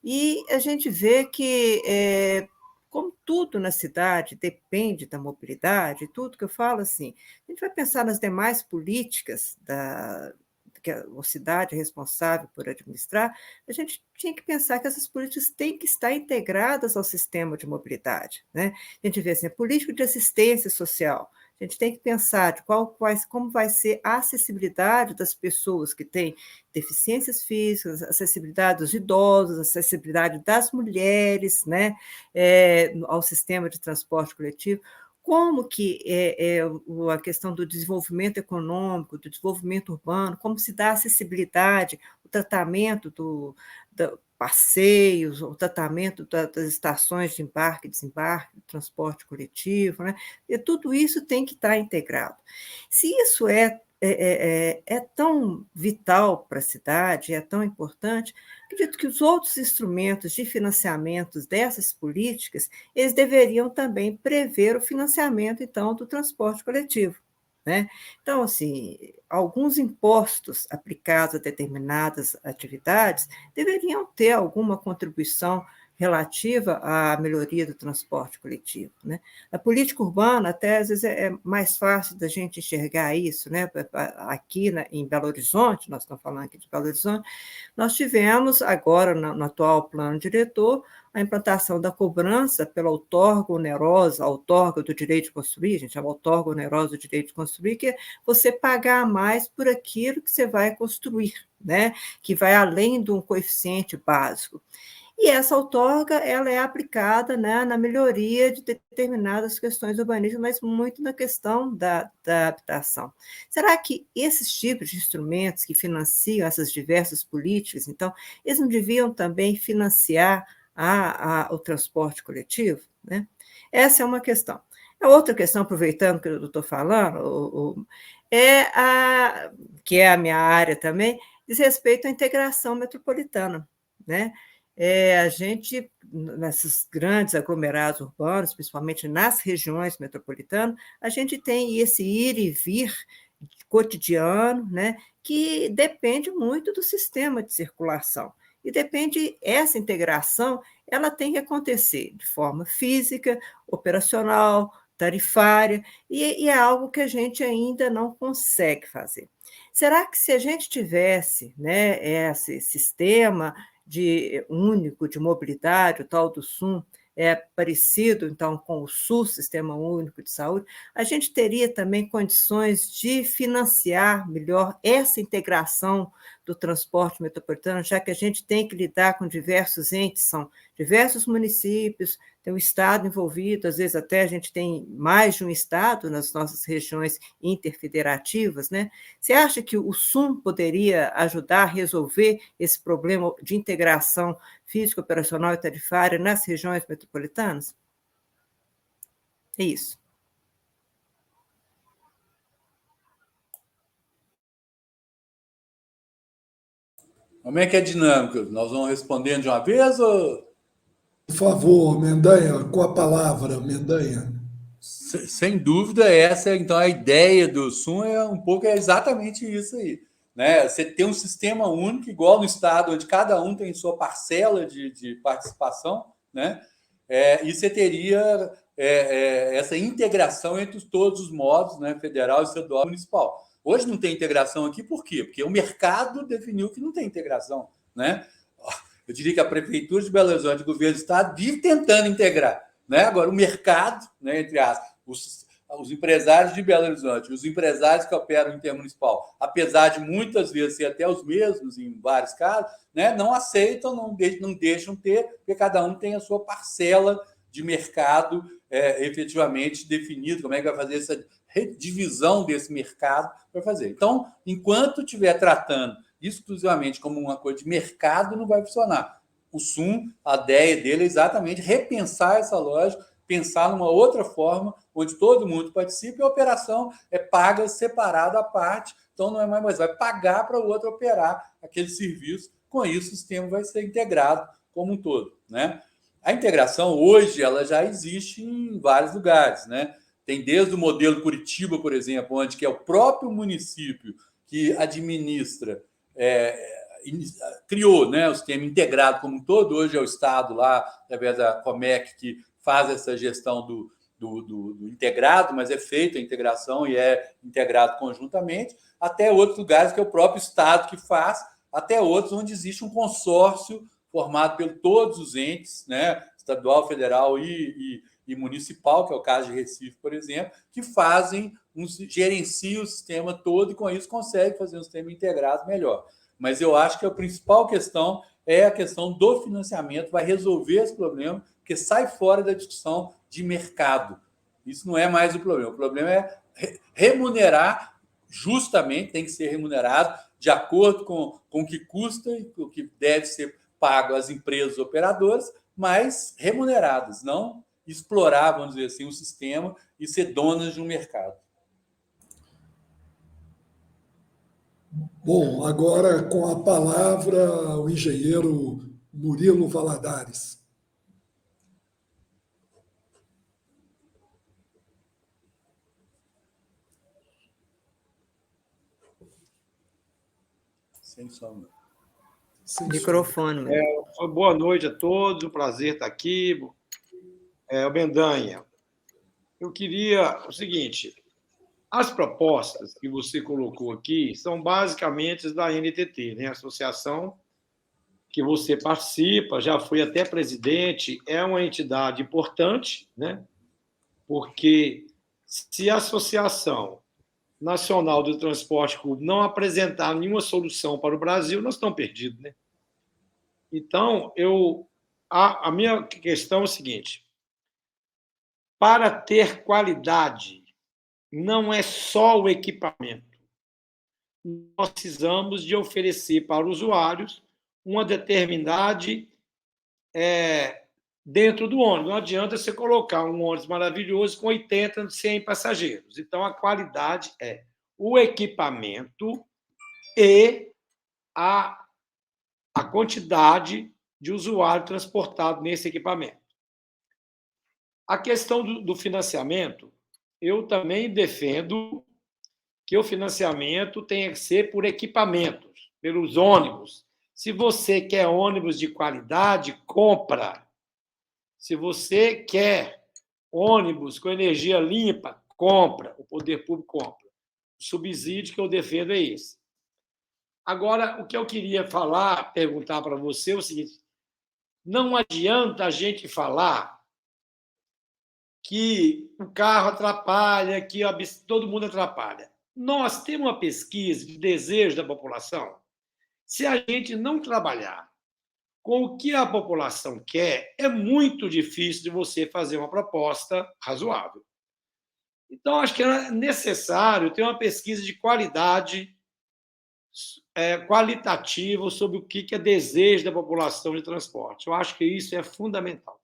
E a gente vê que como tudo na cidade depende da mobilidade, tudo que eu falo assim, a gente vai pensar nas demais políticas que a cidade é responsável por administrar, a gente tinha que pensar que essas políticas têm que estar integradas ao sistema de mobilidade. Né? A gente vê assim, a política de assistência social, a gente tem que pensar de como vai ser a acessibilidade das pessoas que têm deficiências físicas, acessibilidade dos idosos, acessibilidade das mulheres, né, ao sistema de transporte coletivo, como que a questão do desenvolvimento econômico, do desenvolvimento urbano, como se dá acessibilidade, o tratamento passeios, o tratamento das estações de embarque e desembarque, do transporte coletivo, né? E tudo isso tem que estar integrado. Se isso é tão vital para a cidade, é tão importante, acredito que os outros instrumentos de financiamento dessas políticas, eles deveriam também prever o financiamento, então, do transporte coletivo. Né? Então, assim, alguns impostos aplicados a determinadas atividades deveriam ter alguma contribuição relativa à melhoria do transporte coletivo. Né? A política urbana, até às vezes, é mais fácil da gente enxergar isso. Né? Aqui em Belo Horizonte, nós estamos falando aqui de Belo Horizonte, nós tivemos agora, no atual plano diretor, a implantação da cobrança pela outorga onerosa, a outorga do direito de construir, a gente chama outorga onerosa do direito de construir, que é você pagar mais por aquilo que você vai construir, né? Que vai além de um coeficiente básico. E essa outorga ela é aplicada, né, na melhoria de determinadas questões urbanísticas, mas muito na questão da habitação. Será que esses tipos de instrumentos que financiam essas diversas políticas, então, eles não deviam também financiar o transporte coletivo? Né? Essa é uma questão. A outra questão, aproveitando que eu estou falando, que é a minha área também, diz respeito à integração metropolitana. Né? A gente, nesses grandes aglomerados urbanos, principalmente nas regiões metropolitanas, a gente tem esse ir e vir cotidiano, né, que depende muito do sistema de circulação. E depende, essa integração, ela tem que acontecer de forma física, operacional, tarifária, e é algo que a gente ainda não consegue fazer. Será que se a gente tivesse, né, esse sistema único de mobilidade, o tal do SUM, parecido, então, com o SUS, Sistema Único de Saúde, a gente teria também condições de financiar melhor essa integração do transporte metropolitano, já que a gente tem que lidar com diversos entes, são diversos municípios, tem o Estado envolvido, às vezes até a gente tem mais de um Estado nas nossas regiões interfederativas, né? Você acha que o SUM poderia ajudar a resolver esse problema de integração física, operacional e tarifária nas regiões metropolitanas? É isso. Como é que é a dinâmica? Nós vamos respondendo de uma vez ou... Por favor, Mendanha, com a palavra, Mendanha. Sem dúvida, essa é então a ideia do SUM é exatamente isso aí. Né? Você tem um sistema único, igual no Estado, onde cada um tem sua parcela de participação, né? E você teria essa integração entre todos os modos, né? Federal, estadual e municipal. Hoje não tem integração aqui, por quê? Porque o mercado definiu que não tem integração. Né? Eu diria que a Prefeitura de Belo Horizonte, o governo do Estado, vive tentando integrar. Né? Agora, o mercado, né, entre aspas, os empresários de Belo Horizonte, os empresários que operam intermunicipal, apesar de muitas vezes ser até os mesmos em vários casos, né, não aceitam, não deixam ter, porque cada um tem a sua parcela de mercado efetivamente definido, como é que vai fazer essa divisão desse mercado para fazer. Então, enquanto estiver tratando exclusivamente como uma coisa de mercado, não vai funcionar. O SUM, a ideia dele é exatamente repensar essa lógica, pensar numa outra forma, onde todo mundo participa e a operação é paga separada à parte, então não é mais, vai pagar para o outro operar aquele serviço. Com isso, o sistema vai ser integrado como um todo, né? A integração, hoje, ela já existe em vários lugares, né? Tem desde o modelo Curitiba, por exemplo, onde que é o próprio município que administra, criou, né, o sistema integrado como um todo. Hoje é o Estado lá, através da Comec, que faz essa gestão do integrado, mas é feita a integração e é integrado conjuntamente, até outros lugares que é o próprio Estado que faz, até outros onde existe um consórcio formado por todos os entes, né, estadual, federal e municipal, que é o caso de Recife, por exemplo, que gerenciam o sistema todo e, com isso, conseguem fazer um sistema integrado melhor. Mas eu acho que a principal questão é a questão do financiamento, vai resolver esse problema, porque sai fora da discussão de mercado. Isso não é mais o problema é remunerar justamente, tem que ser remunerado de acordo com o que custa e o que deve ser pago às empresas operadoras, mas remuneradas, não explorar, vamos dizer assim, o sistema e ser donas de um mercado. Bom, agora com a palavra o engenheiro Murilo Valadares. Sem sombra. Microfone. Boa noite a todos, um prazer estar aqui. O Mendanha, eu queria o seguinte: as propostas que você colocou aqui são basicamente da NTT, né? Associação que você participa, já foi até presidente, é uma entidade importante, né? Porque se a Associação Nacional do Transporte Público não apresentar nenhuma solução para o Brasil, nós estamos perdidos, né? Então, a minha questão é o seguinte: para ter qualidade, não é só o equipamento. Nós precisamos de oferecer para os usuários uma determinada dentro do ônibus. Não adianta você colocar um ônibus maravilhoso com 80, 100 passageiros. Então, a qualidade é o equipamento e a quantidade de usuário transportado nesse equipamento. A questão do financiamento, eu também defendo que o financiamento tenha que ser por equipamentos, pelos ônibus. Se você quer ônibus de qualidade, compra. Se você quer ônibus com energia limpa, compra. O poder público compra. O subsídio que eu defendo é esse. Agora, o que eu queria perguntar para você é o seguinte: não adianta a gente falar que o carro atrapalha, que todo mundo atrapalha. Nós temos uma pesquisa de desejo da população. Se a gente não trabalhar com o que a população quer, é muito difícil de você fazer uma proposta razoável. Então, acho que é necessário ter uma pesquisa de qualidade, qualitativa, sobre o que é desejo da população de transporte. Eu acho que isso é fundamental.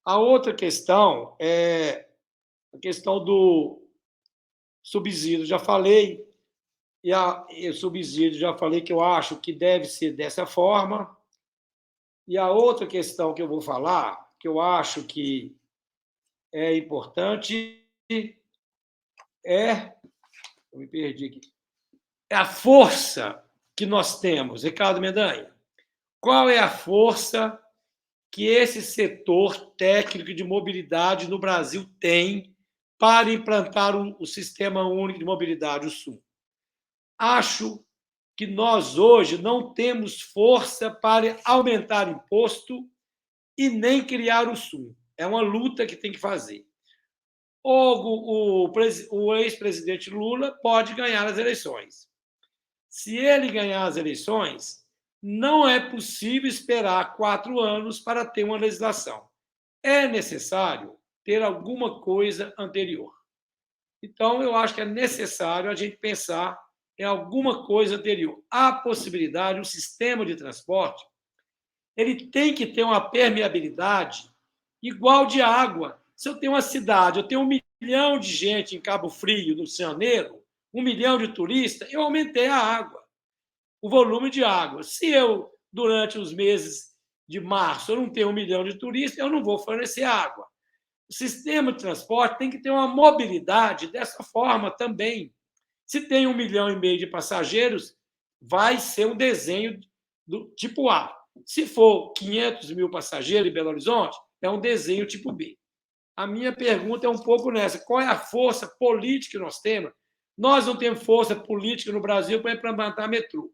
A outra questão é a questão do subsídio. Já falei, e o subsídio já falei que eu acho que deve ser dessa forma. E a outra questão que eu vou falar, que eu acho que é importante, eu me perdi aqui, é a força que nós temos. Ricardo Mendanha, qual é a força que esse setor técnico de mobilidade no Brasil tem para implantar o Sistema Único de Mobilidade, o SUM? Acho que nós hoje não temos força para aumentar imposto e nem criar o SUM. É uma luta que tem que fazer. O ex-presidente Lula pode ganhar as eleições. Se ele ganhar as eleições, não é possível esperar 4 anos para ter uma legislação. É necessário ter alguma coisa anterior. Então, eu acho que é necessário a gente pensar em alguma coisa anterior. Há possibilidade, o sistema de transporte, ele tem que ter uma permeabilidade igual de água. Se eu tenho uma cidade, eu tenho 1 milhão de gente em Cabo Frio, no Rio de Janeiro, 1 milhão de turistas, eu aumentei a água, o volume de água. Se eu, durante os meses de março, eu não tenho 1 milhão de turistas, eu não vou fornecer água. O sistema de transporte tem que ter uma mobilidade dessa forma também. Se tem 1,5 milhão de passageiros, vai ser um desenho do tipo A. Se for 500 mil passageiros em Belo Horizonte, é um desenho tipo B. A minha pergunta é um pouco nessa. Qual é a força política que nós temos? Nós não temos força política no Brasil para implementar metrô.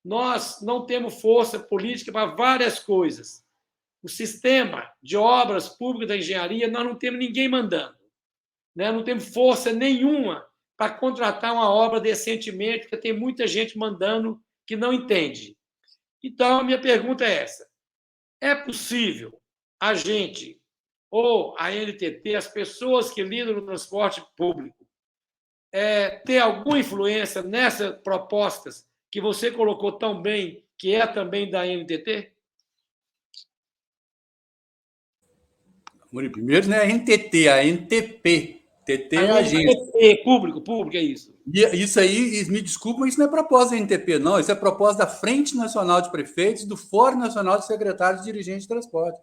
Nós não temos força política para várias coisas. O sistema de obras públicas da engenharia, nós não temos ninguém mandando. Né? Não temos força nenhuma para contratar uma obra decentemente, porque tem muita gente mandando que não entende. Então, a minha pergunta é essa. É possível a gente, ou a NTT, as pessoas que lidam no transporte público, ter alguma influência nessas propostas que você colocou tão bem, que é também da NTT? Primeiro, não é a NTT, a NTP. TT é a agência. NTP, público, é isso. E isso aí, me desculpa, mas isso não é proposta da NTP, não. Isso é proposta da Frente Nacional de Prefeitos e do Fórum Nacional de Secretários e Dirigentes de Transporte.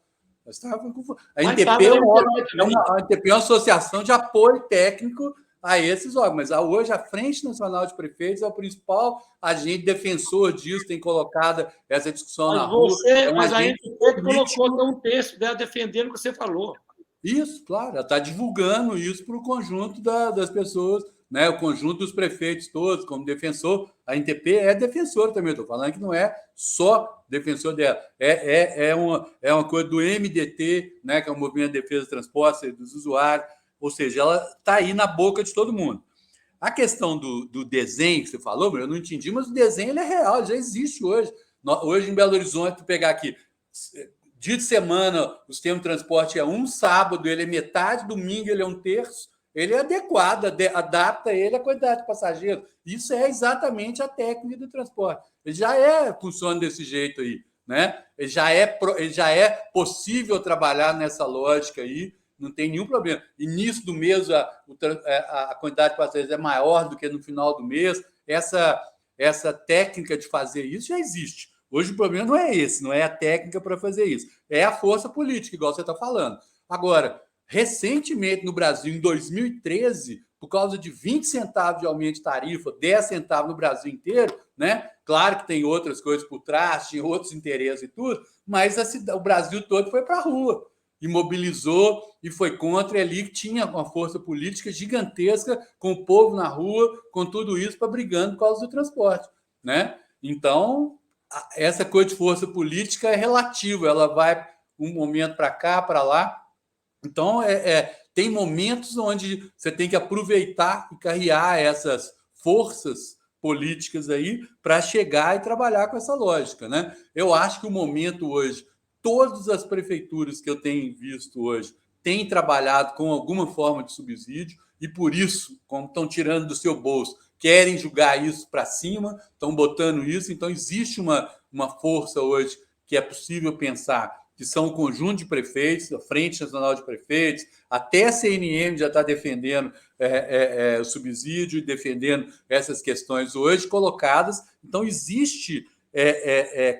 A NTP é uma associação de apoio técnico a esses órgãos, mas hoje a Frente Nacional de Prefeitos é o principal agente defensor disso, tem colocado essa discussão na rua. Mas a NTP colocou um texto dela defendendo o que você falou. Isso, claro, ela está divulgando isso para o conjunto das pessoas, né? O conjunto dos prefeitos todos, como defensor. A NTP é defensora também, estou falando que não é só defensor dela, é uma coisa do MDT, né? Que é o Movimento de Defesa do Transporte dos Usuários, ou seja, ela está aí na boca de todo mundo. A questão do desenho que você falou, eu não entendi, mas o desenho ele é real, ele já existe hoje. Hoje em Belo Horizonte, tu pegar aqui, dia de semana, o sistema de transporte é um, sábado ele é metade, domingo ele é um terço, ele é adequado, adapta ele à quantidade de passageiros. Isso é exatamente a técnica do transporte. Ele já funciona desse jeito aí, né? Ele já é possível trabalhar nessa lógica aí, não tem nenhum problema. Início do mês, a quantidade de passageiros é maior do que no final do mês. Essa técnica de fazer isso já existe. Hoje o problema não é esse, não é a técnica para fazer isso. É a força política, igual você está falando. Agora, recentemente no Brasil, em 2013, por causa de 20 centavos de aumento de tarifa, 10 centavos no Brasil inteiro, né? Claro que tem outras coisas por trás, tinha outros interesses e tudo, mas o Brasil todo foi para a rua e mobilizou e foi contra, e ali que tinha uma força política gigantesca, com o povo na rua, com tudo isso, para brigando por causa do transporte, né? Então, essa coisa de força política é relativa, ela vai um momento para cá, para lá. Então, tem momentos onde você tem que aproveitar e carrear essas forças políticas aí para chegar e trabalhar com essa lógica, né? Eu acho que o momento hoje, todas as prefeituras que eu tenho visto hoje têm trabalhado com alguma forma de subsídio e, por isso, como estão tirando do seu bolso, querem jogar isso para cima, estão botando isso. Então, existe uma força hoje que é possível pensar, que são o conjunto de prefeitos, a Frente Nacional de Prefeitos, até a CNM já está defendendo o subsídio e defendendo essas questões hoje colocadas. Então, existe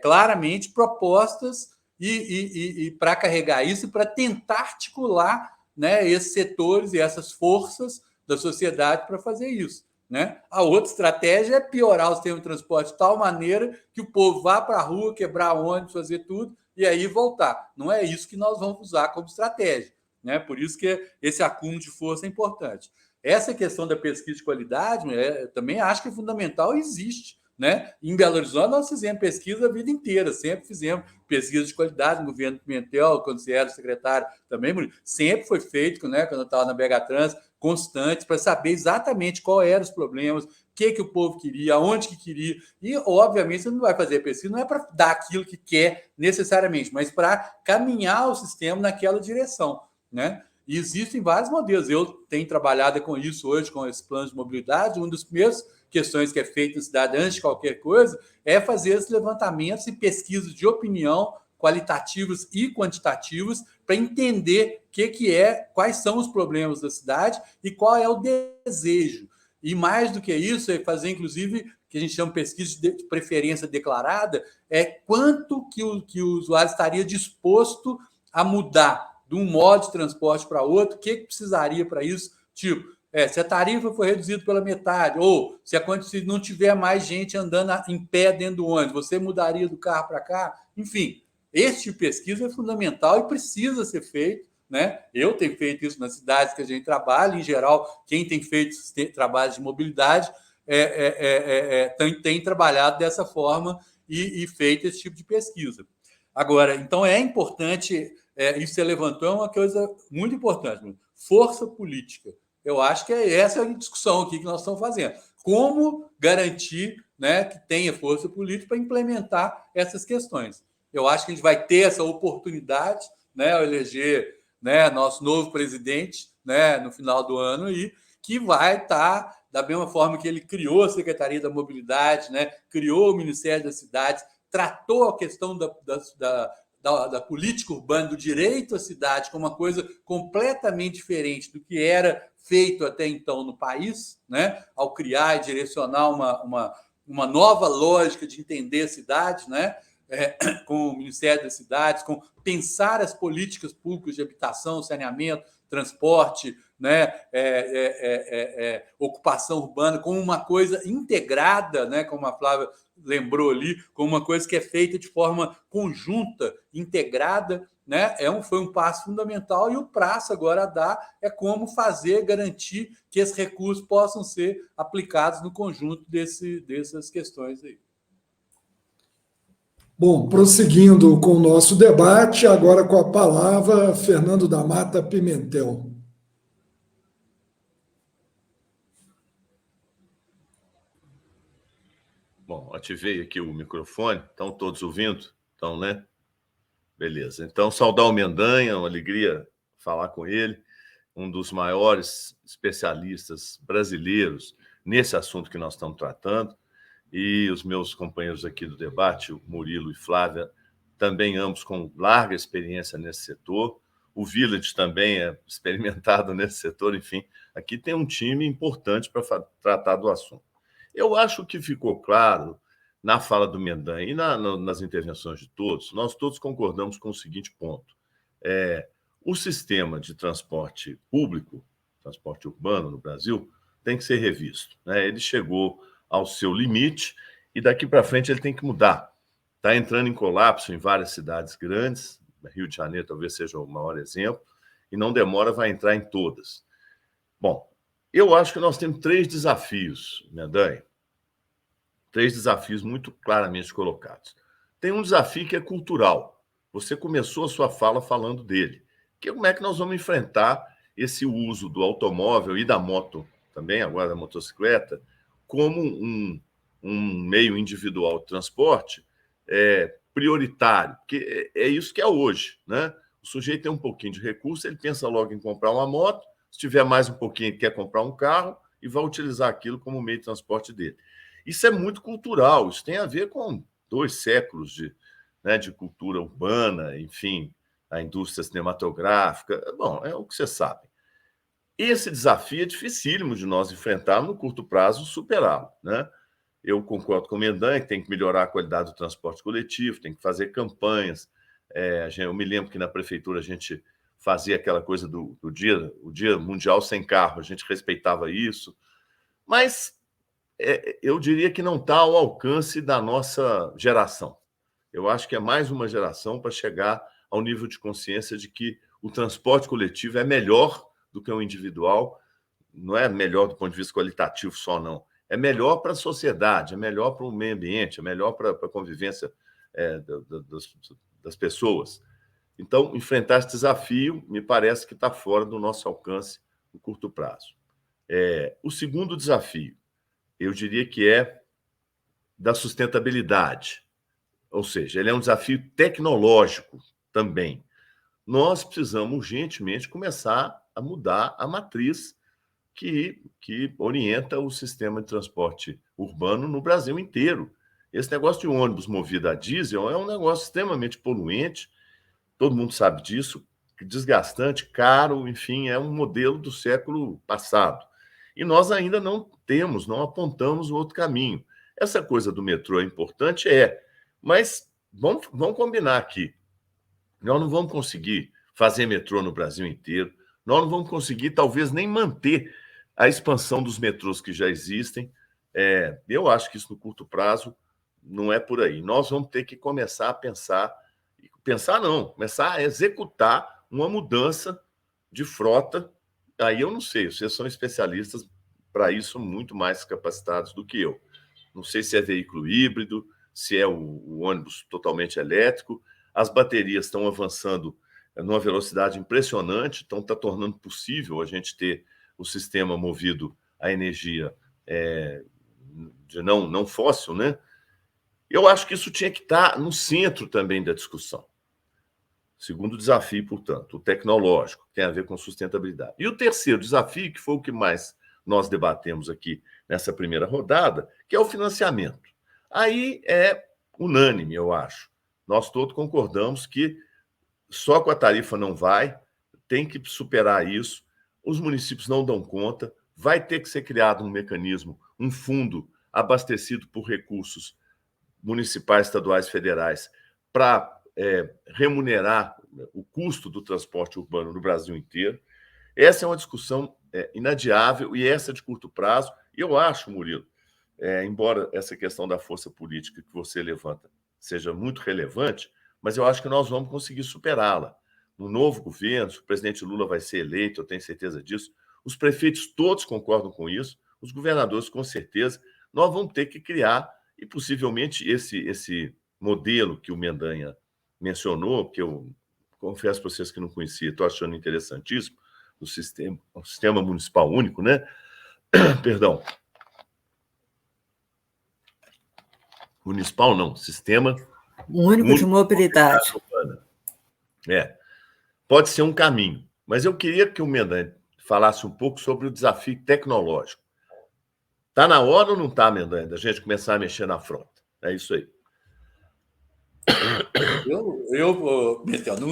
claramente propostas e para carregar isso e para tentar articular, né, esses setores e essas forças da sociedade para fazer isso. Né? A outra estratégia é piorar o sistema de transporte de tal maneira que o povo vá para a rua, quebrar ônibus, fazer tudo e aí voltar. Não é isso que nós vamos usar como estratégia. Né? Por isso que esse acúmulo de força é importante. Essa questão da pesquisa de qualidade, eu também acho que é fundamental, existe. né? Em Belo Horizonte, nós fizemos pesquisa a vida inteira, sempre fizemos pesquisa de qualidade no governo Pimentel, quando você era secretário também, sempre foi feito, né, quando eu estava na BH Trans, constante, para saber exatamente quais eram os problemas, o que o povo queria, aonde que queria. E, obviamente, você não vai fazer pesquisa, não é para dar aquilo que quer necessariamente, mas para caminhar o sistema naquela direção, né? E existem vários modelos. Eu tenho trabalhado com isso hoje, com esse plano de mobilidade. Uma das primeiras questões que é feita na cidade, antes de qualquer coisa, é fazer esses levantamentos e pesquisas de opinião, qualitativos e quantitativos, para entender quais são os problemas da cidade e qual é o desejo. E mais do que isso, é fazer, inclusive, que a gente chama de pesquisa de preferência declarada, é quanto que o usuário estaria disposto a mudar de um modo de transporte para outro, o que precisaria para isso? Tipo, se a tarifa for reduzida pela metade, ou se não tiver mais gente andando em pé dentro do ônibus, você mudaria do carro para cá? Enfim, esse tipo de pesquisa é fundamental e precisa ser feito, né? Eu tenho feito isso nas cidades que a gente trabalha, em geral, quem tem feito trabalhos de mobilidade tem trabalhado dessa forma e feito esse tipo de pesquisa. Agora, então é importante, isso que você levantou é uma coisa muito importante, força política. Eu acho que essa é a discussão aqui que nós estamos fazendo. Como garantir, né, que tenha força política para implementar essas questões. Eu acho que a gente vai ter essa oportunidade, né, ao eleger, né, nosso novo presidente, né, no final do ano, e que vai estar, da mesma forma que ele criou a Secretaria da Mobilidade, né, criou o Ministério das Cidades, tratou a questão da política urbana, do direito à cidade, como uma coisa completamente diferente do que era feito até então no país, né? Ao criar e direcionar uma nova lógica de entender a cidade, né? Com o Ministério das Cidades, com pensar as políticas públicas de habitação, saneamento, transporte, né? Ocupação urbana, como uma coisa integrada, né? Como a Flávia lembrou ali, como uma coisa que é feita de forma conjunta, integrada, né? Foi um passo fundamental, e o prazo agora a dar é como garantir que esses recursos possam ser aplicados no conjunto dessas questões aí. Bom, prosseguindo com o nosso debate, agora com a palavra, Fernando da Mata Pimentel. Bom, ativei aqui o microfone, estão todos ouvindo? Então, né? Beleza. Então, saudar o Mendanha, uma alegria falar com ele, um dos maiores especialistas brasileiros nesse assunto que nós estamos tratando, e os meus companheiros aqui do debate, o Murilo e Flávia, também ambos com larga experiência nesse setor. O Village também é experimentado nesse setor. Enfim, aqui tem um time importante para tratar do assunto. Eu acho que ficou claro na fala do Mendanha e nas intervenções de todos, nós todos concordamos com o seguinte ponto. O sistema de transporte público, transporte urbano no Brasil, tem que ser revisto, né? Ele chegou ao seu limite e daqui para frente ele tem que mudar. Está entrando em colapso em várias cidades grandes, Rio de Janeiro talvez seja o maior exemplo, e não demora, vai entrar em todas. Bom, eu acho que nós temos 3 desafios, Mendanha, 3 desafios muito claramente colocados. Tem um desafio que é cultural. Você começou a sua fala falando dele. Como é que nós vamos enfrentar esse uso do automóvel e da moto também, agora da motocicleta, como um meio individual de transporte prioritário? Porque é isso que é hoje, né? O sujeito tem um pouquinho de recurso, ele pensa logo em comprar uma moto, se tiver mais um pouquinho, ele quer comprar um carro e vai utilizar aquilo como meio de transporte dele. Isso é muito cultural, isso tem a ver com 2 séculos de cultura urbana, enfim, a indústria cinematográfica. Bom, é o que você sabe. Esse desafio é dificílimo de nós enfrentarmos no curto prazo, superá-lo, né? Eu concordo com o Mendanha que tem que melhorar a qualidade do transporte coletivo, tem que fazer campanhas. Eu me lembro que na prefeitura a gente fazia aquela coisa do dia mundial sem carro, a gente respeitava isso, mas eu diria que não está ao alcance da nossa geração. Eu acho que é mais uma geração para chegar ao nível de consciência de que o transporte coletivo é melhor do que o individual, não é melhor do ponto de vista qualitativo só, não. é melhor para a sociedade, é melhor para o meio ambiente, é melhor para a convivência das pessoas. Então, enfrentar esse desafio me parece que está fora do nosso alcance no curto prazo. O segundo desafio, eu diria que é da sustentabilidade, ou seja, ele é um desafio tecnológico também. Nós precisamos urgentemente começar a mudar a matriz que orienta o sistema de transporte urbano no Brasil inteiro. Esse negócio de ônibus movido a diesel é um negócio extremamente poluente, todo mundo sabe disso, desgastante, caro, enfim, é um modelo do século passado. E nós ainda não apontamos o outro caminho. Essa coisa do metrô é importante, mas vamos combinar aqui. Nós não vamos conseguir fazer metrô no Brasil inteiro, nós não vamos conseguir, talvez, nem manter a expansão dos metrôs que já existem. Eu acho que isso, no curto prazo, não é por aí. Nós vamos ter que começar a começar a executar uma mudança de frota. Aí eu não sei, vocês são especialistas para isso, muito mais capacitados do que eu. Não sei se é veículo híbrido, se é o ônibus totalmente elétrico. As baterias estão avançando numa velocidade impressionante, então está tornando possível a gente ter o sistema movido a energia de não fóssil, né? Eu acho que isso tinha que estar no centro também da discussão. Segundo desafio, portanto, o tecnológico, que tem a ver com sustentabilidade. E o terceiro desafio, que foi o que mais nós debatemos aqui nessa primeira rodada, que é o financiamento. Aí é unânime, eu acho. Nós todos concordamos que só com a tarifa não vai, tem que superar isso, os municípios não dão conta, vai ter que ser criado um mecanismo, um fundo abastecido por recursos municipais, estaduais, federais, para remunerar o custo do transporte urbano no Brasil inteiro. Essa é uma discussão inadiável e essa de curto prazo. E eu acho, Murilo, embora essa questão da força política que você levanta seja muito relevante, mas eu acho que nós vamos conseguir superá-la. No novo governo, se o presidente Lula vai ser eleito, eu tenho certeza disso, os prefeitos todos concordam com isso, os governadores com certeza, nós vamos ter que criar, e possivelmente esse modelo que o Mendanha mencionou, que eu confesso para vocês que não conhecia, estou achando interessantíssimo, o sistema municipal único, né? Perdão. Municipal não, sistema único de mobilidade. Pode ser um caminho, mas eu queria que o Mendanha falasse um pouco sobre o desafio tecnológico. Está na hora ou não está, Mendanha, da gente começar a mexer na frota? É isso aí. Eu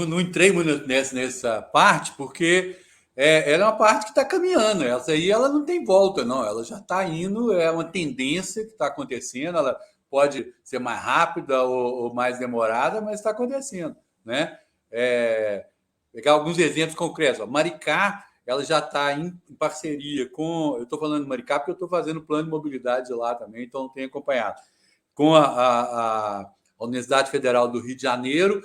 não entrei muito nessa parte, porque ela é uma parte que está caminhando. Essa aí ela não tem volta, não. Ela já está indo, é uma tendência que está acontecendo. Ela pode ser mais rápida ou mais demorada, mas está acontecendo, né? Pegar alguns exemplos concretos. Maricá, ela já está em parceria com... Eu estou falando de Maricá porque eu estou fazendo plano de mobilidade lá também, então tenho acompanhado. Com a Universidade Federal do Rio de Janeiro,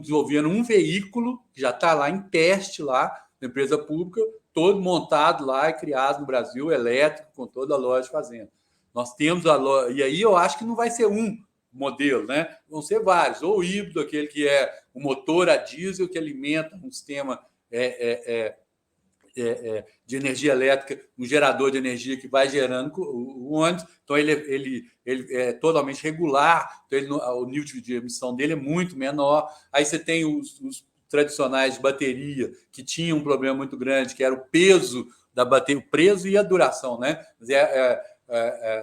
desenvolvendo um veículo que já está lá em teste, lá na empresa pública, todo montado lá e criado no Brasil, elétrico, com toda a loja fazendo. Nós temos a loja... E aí eu acho que não vai ser um modelo, né? Vão ser vários. Ou o híbrido, aquele que é o motor a diesel, que alimenta um sistema de energia elétrica, um gerador de energia que vai gerando o ônibus. Então, ele é totalmente regular, então o nível de emissão dele é muito menor. Aí você tem os tradicionais de bateria, que tinham um problema muito grande, que era o peso da bateria, o peso e a duração, né? Mas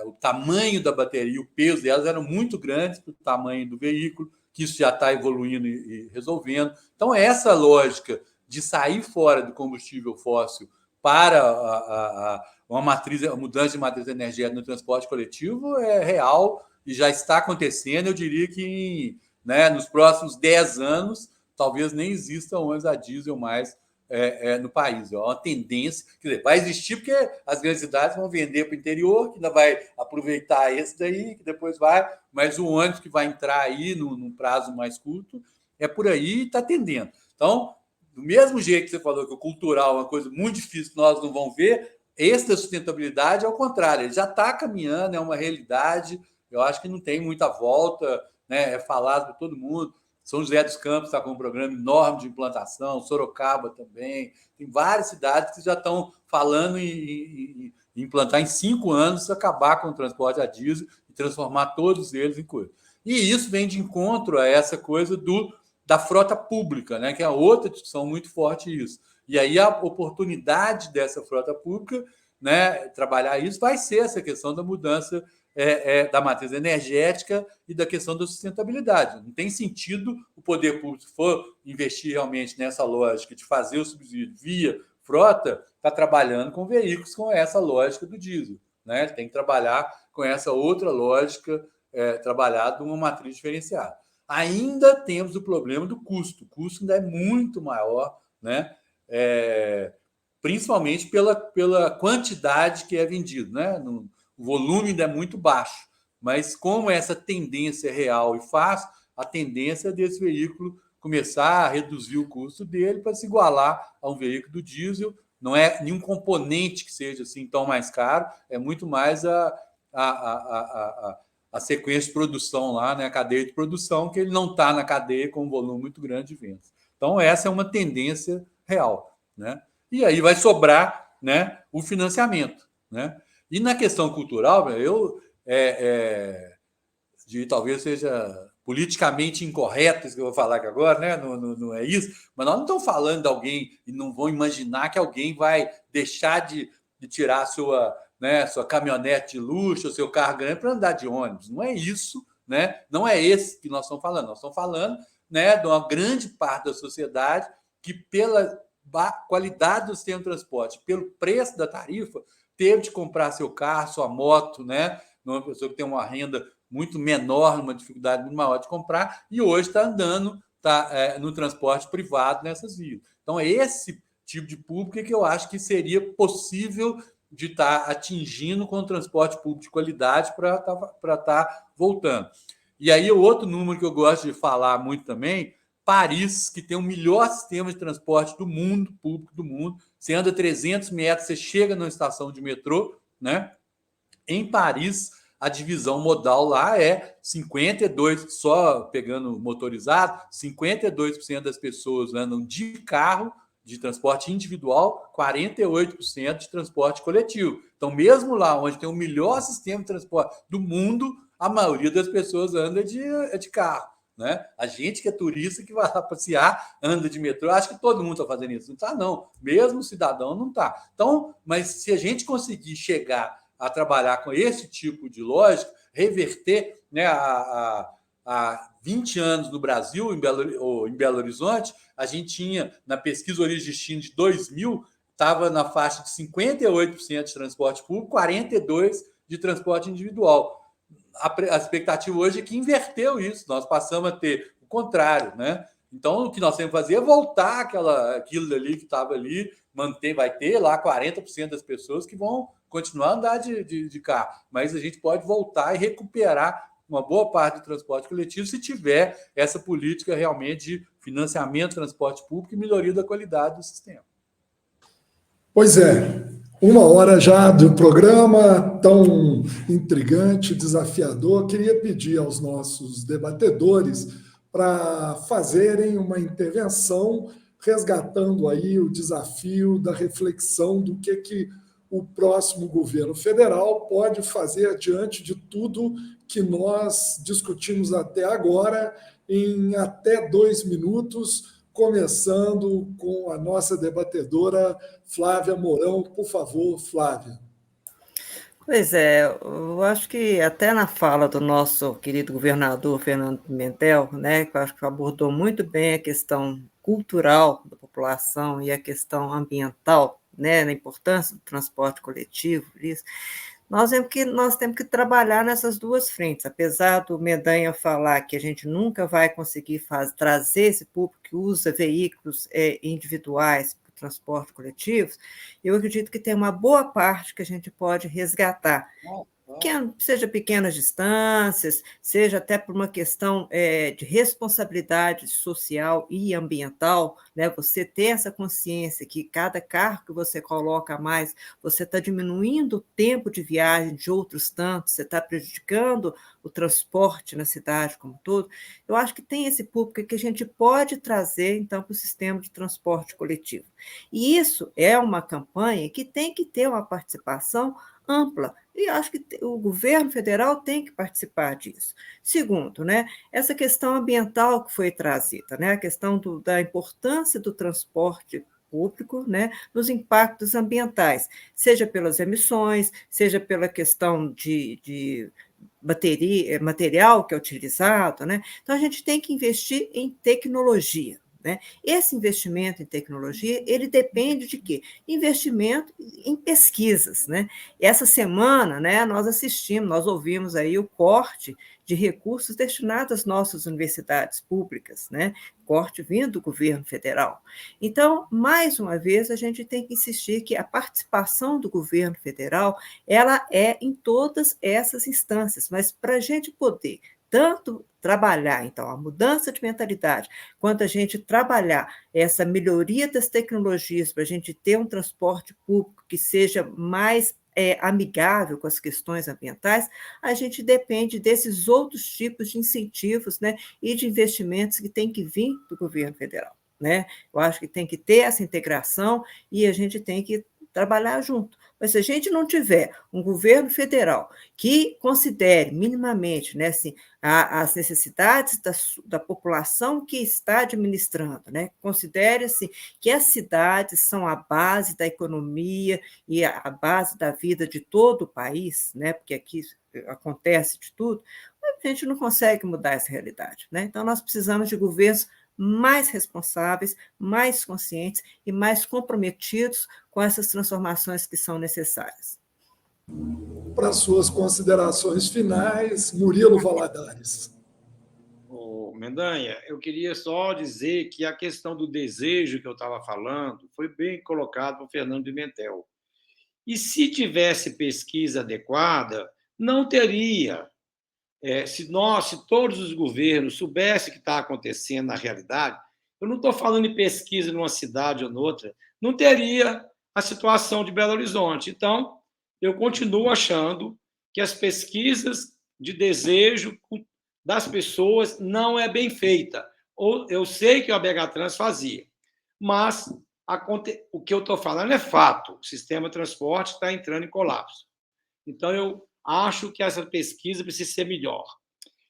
o tamanho da bateria, o peso delas eram muito grandes para o tamanho do veículo, que isso já está evoluindo e resolvendo. Então, essa lógica de sair fora do combustível fóssil para a mudança de matriz energética no transporte coletivo é real e já está acontecendo. Eu diria que nos próximos 10 anos talvez nem exista ônibus a diesel mais no país. É uma tendência, quer dizer, vai existir porque as grandes cidades vão vender para o interior, que ainda vai aproveitar esse daí, que depois vai, mas o ônibus que vai entrar aí num prazo mais curto é por aí e está tendendo. Então, do mesmo jeito que você falou que o cultural é uma coisa muito difícil que nós não vamos ver, Esse da sustentabilidade é o contrário, ele já está caminhando, é uma realidade, eu acho que não tem muita volta, né? É falado para todo mundo. São José dos Campos está com um programa enorme de implantação, Sorocaba também, tem várias cidades que já estão falando em implantar em 5 anos, acabar com o transporte a diesel e transformar todos eles em coisa. E isso vem de encontro a essa coisa da frota pública, né? Que é outra discussão muito forte isso. E aí a oportunidade dessa frota pública, né, trabalhar isso, vai ser essa questão da mudança da matriz energética e da questão da sustentabilidade. Não tem sentido o poder público, se for investir realmente nessa lógica de fazer o subsídio via frota, está trabalhando com veículos com essa lógica do diesel, né? Tem que trabalhar com essa outra lógica, trabalhar de uma matriz diferenciada. Ainda temos o problema do custo. O custo ainda é muito maior, né? Principalmente pela quantidade que é vendido, né? O volume ainda é muito baixo, mas como essa tendência é real e fácil, a tendência é desse veículo começar a reduzir o custo dele para se igualar a um veículo do diesel. Não é nenhum componente que seja assim tão mais caro, é muito mais a sequência de produção lá, né? A cadeia de produção, que ele não está na cadeia com um volume muito grande de vendas. Então, essa é uma tendência real, né? E aí vai sobrar, né, o financiamento, né? E na questão cultural, talvez seja politicamente incorreto isso que eu vou falar aqui agora, né? Não é isso, mas nós não estamos falando de alguém e não vão imaginar que alguém vai deixar de tirar a sua caminhonete de luxo, o seu carro grande para andar de ônibus. Não é isso, né? Não é esse que nós estamos falando. Nós estamos falando, né, de uma grande parte da sociedade que, pela qualidade do sistema de transporte, pelo preço da tarifa, teve de comprar seu carro, sua moto, né? Uma pessoa que tem uma renda muito menor, uma dificuldade muito maior de comprar, e hoje está andando no transporte privado nessas vias. Então, é esse tipo de público que eu acho que seria possível de estar atingindo com o transporte público de qualidade para estar voltando. E aí, o outro número que eu gosto de falar muito também, Paris, que tem o melhor sistema de transporte do mundo, público do mundo. Você anda 300 metros, você chega numa estação de metrô, né? Em Paris, a divisão modal lá é 52%, só pegando motorizado, 52% das pessoas andam de carro, de transporte individual, 48% de transporte coletivo. Então, mesmo lá onde tem o melhor sistema de transporte do mundo, a maioria das pessoas anda de carro, né? A gente que é turista, que vai lá passear, anda de metrô, acho que todo mundo está fazendo isso. Não está, não. Mesmo o cidadão não está. Então, mas se a gente conseguir chegar a trabalhar com esse tipo de lógica, reverter, né, há 20 anos no Brasil, em Belo Horizonte, a gente tinha, na pesquisa Origem e Destino de 2000, estava na faixa de 58% de transporte público, 42% de transporte individual. A expectativa hoje é que inverteu isso, nós passamos a ter o contrário, né? Então, o que nós temos que fazer é voltar aquilo ali que estava ali, vai ter lá 40% das pessoas que vão continuar a andar de carro, mas a gente pode voltar e recuperar uma boa parte do transporte coletivo se tiver essa política realmente de financiamento do transporte público e melhoria da qualidade do sistema. Pois é, 1 hora já do programa, tão intrigante, desafiador. Queria pedir aos nossos debatedores para fazerem uma intervenção resgatando aí o desafio da reflexão do que o próximo governo federal pode fazer diante de tudo que nós discutimos até agora, em até 2 minutos, começando com a nossa debatedora Flávia Mourão. Por favor, Flávia. Pois é, eu acho que até na fala do nosso querido governador Fernando Pimentel, né, que eu acho que abordou muito bem a questão cultural da população e a questão ambiental, né, na importância do transporte coletivo, isso, nós temos que trabalhar nessas duas frentes. Apesar do Mendanha falar que a gente nunca vai conseguir trazer esse público que usa veículos individuais para o transporte coletivo, eu acredito que tem uma boa parte que a gente pode resgatar. seja pequenas distâncias, seja até por uma questão de responsabilidade social e ambiental, né? Você ter essa consciência que cada carro que você coloca a mais, você está diminuindo o tempo de viagem de outros tantos, você está prejudicando o transporte na cidade como um todo. Eu acho que tem esse público que a gente pode trazer, então, para o sistema de transporte coletivo. E isso é uma campanha que tem que ter uma participação ampla, e acho que o governo federal tem que participar disso. Segundo, né, essa questão ambiental que foi trazida, né, a questão da importância do transporte público, né, nos impactos ambientais, seja pelas emissões, seja pela questão de material que é utilizado, né? Então, a gente tem que investir em tecnologia. Né? Esse investimento em tecnologia, ele depende de quê? Investimento em pesquisas. Né? Essa semana, né, nós ouvimos aí o corte de recursos destinados às nossas universidades públicas, né? Corte vindo do governo federal. Então, mais uma vez, a gente tem que insistir que a participação do governo federal, ela é em todas essas instâncias, mas para a gente poder tanto trabalhar, então, a mudança de mentalidade, quanto a gente trabalhar essa melhoria das tecnologias para a gente ter um transporte público que seja mais amigável com as questões ambientais, a gente depende desses outros tipos de incentivos, né, e de investimentos que tem que vir do governo federal. Né? Eu acho que tem que ter essa integração e a gente tem que trabalhar junto. Mas se a gente não tiver um governo federal que considere minimamente, né, assim, as necessidades da população que está administrando, né, considere assim, que as cidades são a base da economia e a base da vida de todo o país, né, porque aqui acontece de tudo, a gente não consegue mudar essa realidade. Né? Então, nós precisamos de governos mais responsáveis, mais conscientes e mais comprometidos com essas transformações que são necessárias. Para suas considerações finais, Murilo Valadares. Mendanha, eu queria só dizer que a questão do desejo que eu estava falando foi bem colocado por Fernando Pimentel. E se tivesse pesquisa adequada, não teria. Se todos os governos soubessem o que está acontecendo na realidade, eu não estou falando em pesquisa numa cidade ou noutra, não teria a situação de Belo Horizonte. Então, eu continuo achando que as pesquisas de desejo das pessoas não é bem feita. Eu sei que o ABH Trans fazia, mas o que eu estou falando é fato. O sistema de transporte está entrando em colapso. Então, eu acho que essa pesquisa precisa ser melhor.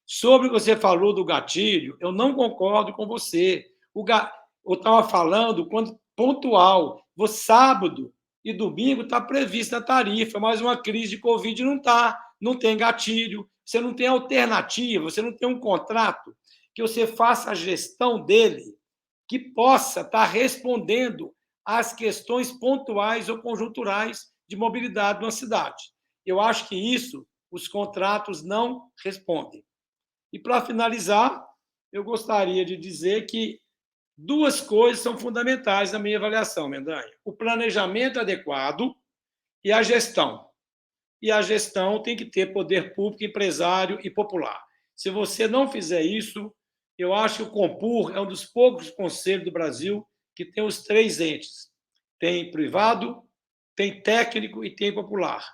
Sobre o que você falou do gatilho, eu não concordo com você. Eu estava falando quando pontual. Sábado e domingo está prevista a tarifa, mas uma crise de Covid não está. Não tem gatilho, você não tem alternativa, você não tem um contrato que você faça a gestão dele, que possa estar respondendo às questões pontuais ou conjunturais de mobilidade de uma cidade. Eu acho que isso os contratos não respondem. E, para finalizar, eu gostaria de dizer que duas coisas são fundamentais na minha avaliação, Mendanha: o planejamento adequado e a gestão. E a gestão tem que ter poder público, empresário e popular. Se você não fizer isso, eu acho que o Compur é um dos poucos conselhos do Brasil que tem os três entes. Tem privado, tem técnico e tem popular.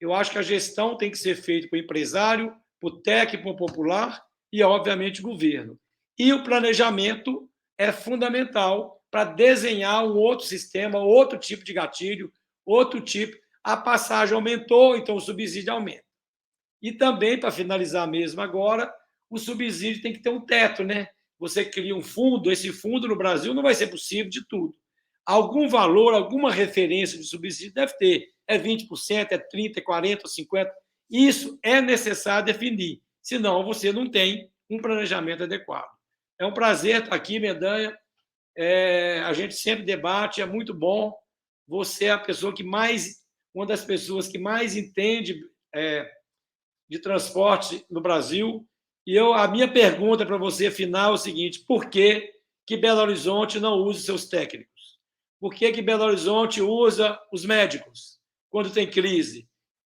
Eu acho que a gestão tem que ser feita por empresário, por técnico, por popular e, obviamente, o governo. E o planejamento é fundamental para desenhar um outro sistema, outro tipo de gatilho, outro tipo. A passagem aumentou, então o subsídio aumenta. E também, para finalizar mesmo agora, o subsídio tem que ter um teto, né? Você cria um fundo, esse fundo no Brasil não vai ser possível de tudo. Algum valor, alguma referência de subsídio deve ter. É 20%, é 30%, é 40%, é 50%. Isso é necessário definir, senão você não tem um planejamento adequado. É um prazer estar aqui, Mendanha. A gente sempre debate, é muito bom. Você é a pessoa que uma das pessoas que mais entende de transporte no Brasil. E a minha pergunta para você final é o seguinte: por que Belo Horizonte não usa seus técnicos? Por que Belo Horizonte usa os médicos quando tem crise?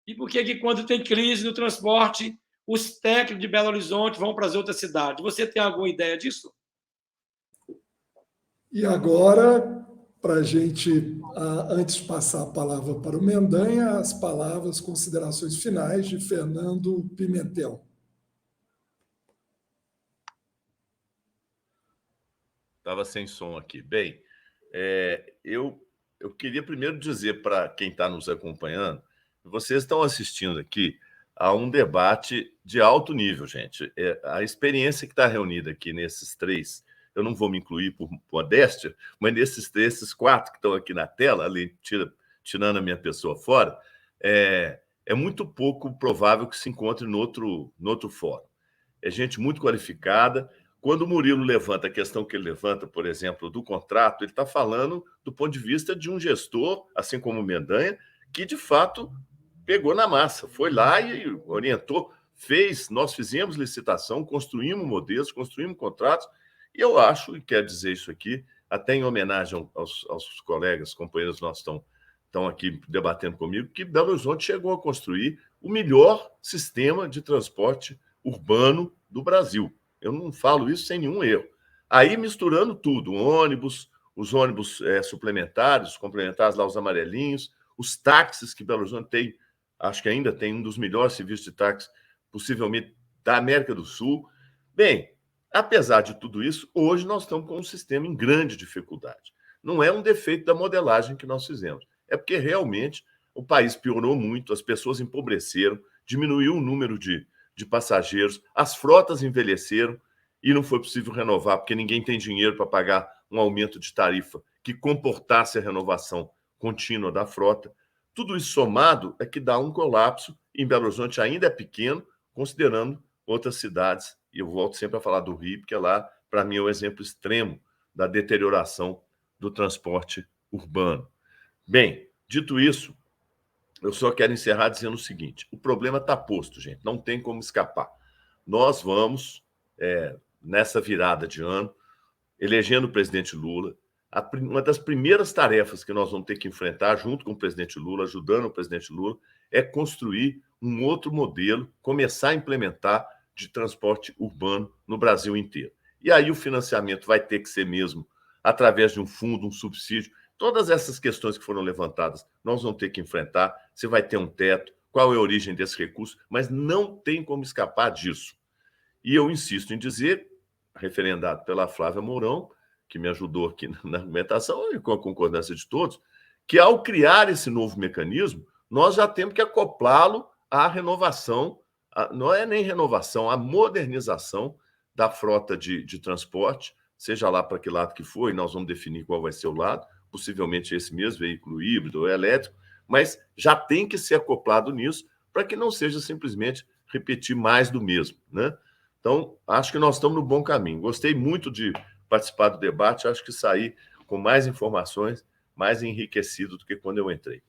E por que quando tem crise no transporte, os técnicos de Belo Horizonte vão para as outras cidades? Você tem alguma ideia disso? E agora, para a gente, antes de passar a palavra para o Mendanha, as palavras, considerações finais de Fernando Pimentel. Estava sem som aqui. Bem, eu queria primeiro dizer para quem está nos acompanhando, vocês estão assistindo aqui a um debate de alto nível, gente. A experiência que está reunida aqui nesses três, eu não vou me incluir por modéstia, mas nesses quatro que estão aqui na tela, ali, tirando a minha pessoa fora, é muito pouco provável que se encontre no outro fórum. É gente muito qualificada. Quando o Murilo levanta a questão que ele levanta, por exemplo, do contrato, ele está falando do ponto de vista de um gestor, assim como o Mendanha, que, de fato, pegou na massa, foi lá e orientou, nós fizemos licitação, construímos modelos, construímos contratos, e eu acho, e quero dizer isso aqui, até em homenagem aos colegas, companheiros nossos estão aqui debatendo comigo, que Belo Horizonte chegou a construir o melhor sistema de transporte urbano do Brasil. Eu não falo isso sem nenhum erro. Aí, misturando tudo, os ônibus suplementares, os complementares lá, os amarelinhos, os táxis que Belo Horizonte tem, acho que ainda tem um dos melhores serviços de táxi, possivelmente da América do Sul. Bem, apesar de tudo isso, hoje nós estamos com um sistema em grande dificuldade. Não é um defeito da modelagem que nós fizemos, é porque realmente o país piorou muito, as pessoas empobreceram, diminuiu o número de passageiros, as frotas envelheceram e não foi possível renovar, porque ninguém tem dinheiro para pagar um aumento de tarifa que comportasse a renovação contínua da frota. Tudo isso somado é que dá um colapso, e em Belo Horizonte ainda é pequeno, considerando outras cidades, e eu volto sempre a falar do Rio, porque lá, para mim, é o exemplo extremo da deterioração do transporte urbano. Bem, dito isso, eu só quero encerrar dizendo o seguinte: o problema está posto, gente, não tem como escapar. Nós vamos, nessa virada de ano, elegendo o presidente Lula. Uma das primeiras tarefas que nós vamos ter que enfrentar, junto com o presidente Lula, ajudando o presidente Lula, é construir um outro modelo, começar a implementar de transporte urbano no Brasil inteiro. E aí o financiamento vai ter que ser mesmo através de um fundo, um subsídio. Todas essas questões que foram levantadas, nós vamos ter que enfrentar. Você vai ter um teto, qual é a origem desse recurso, mas não tem como escapar disso. E eu insisto em dizer, referendado pela Flávia Mourão, que me ajudou aqui na argumentação e com a concordância de todos, que ao criar esse novo mecanismo, nós já temos que acoplá-lo à renovação, não é nem renovação, a modernização da frota de transporte, seja lá para que lado que for, e nós vamos definir qual vai ser o lado, possivelmente esse mesmo veículo híbrido ou elétrico, mas já tem que ser acoplado nisso para que não seja simplesmente repetir mais do mesmo, né? Então, acho que nós estamos no bom caminho. Gostei muito de participar do debate, acho que saí com mais informações, mais enriquecido do que quando eu entrei.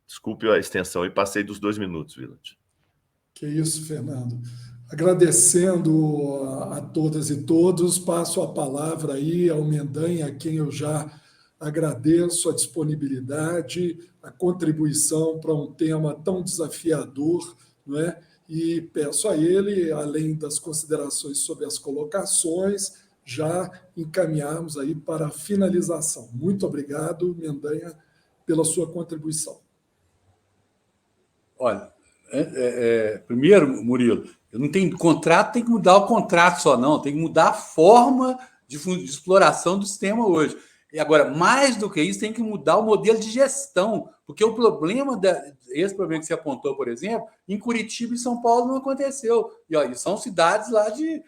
Desculpe a extensão, e passei dos 2 minutos, Wieland. Que isso, Fernando. Agradecendo a todas e todos, passo a palavra aí ao Mendanha, a quem eu já agradeço a disponibilidade, a contribuição para um tema tão desafiador, não é? E peço a ele, além das considerações sobre as colocações, já encaminharmos aí para a finalização. Muito obrigado, Mendanha, pela sua contribuição. Olha, primeiro, Murilo, eu não tenho contrato, tem que mudar o contrato só, não, tem que mudar a forma de exploração do sistema hoje. E agora, mais do que isso, tem que mudar o modelo de gestão, porque o problema, esse problema que você apontou, por exemplo, em Curitiba e São Paulo não aconteceu. E são cidades lá de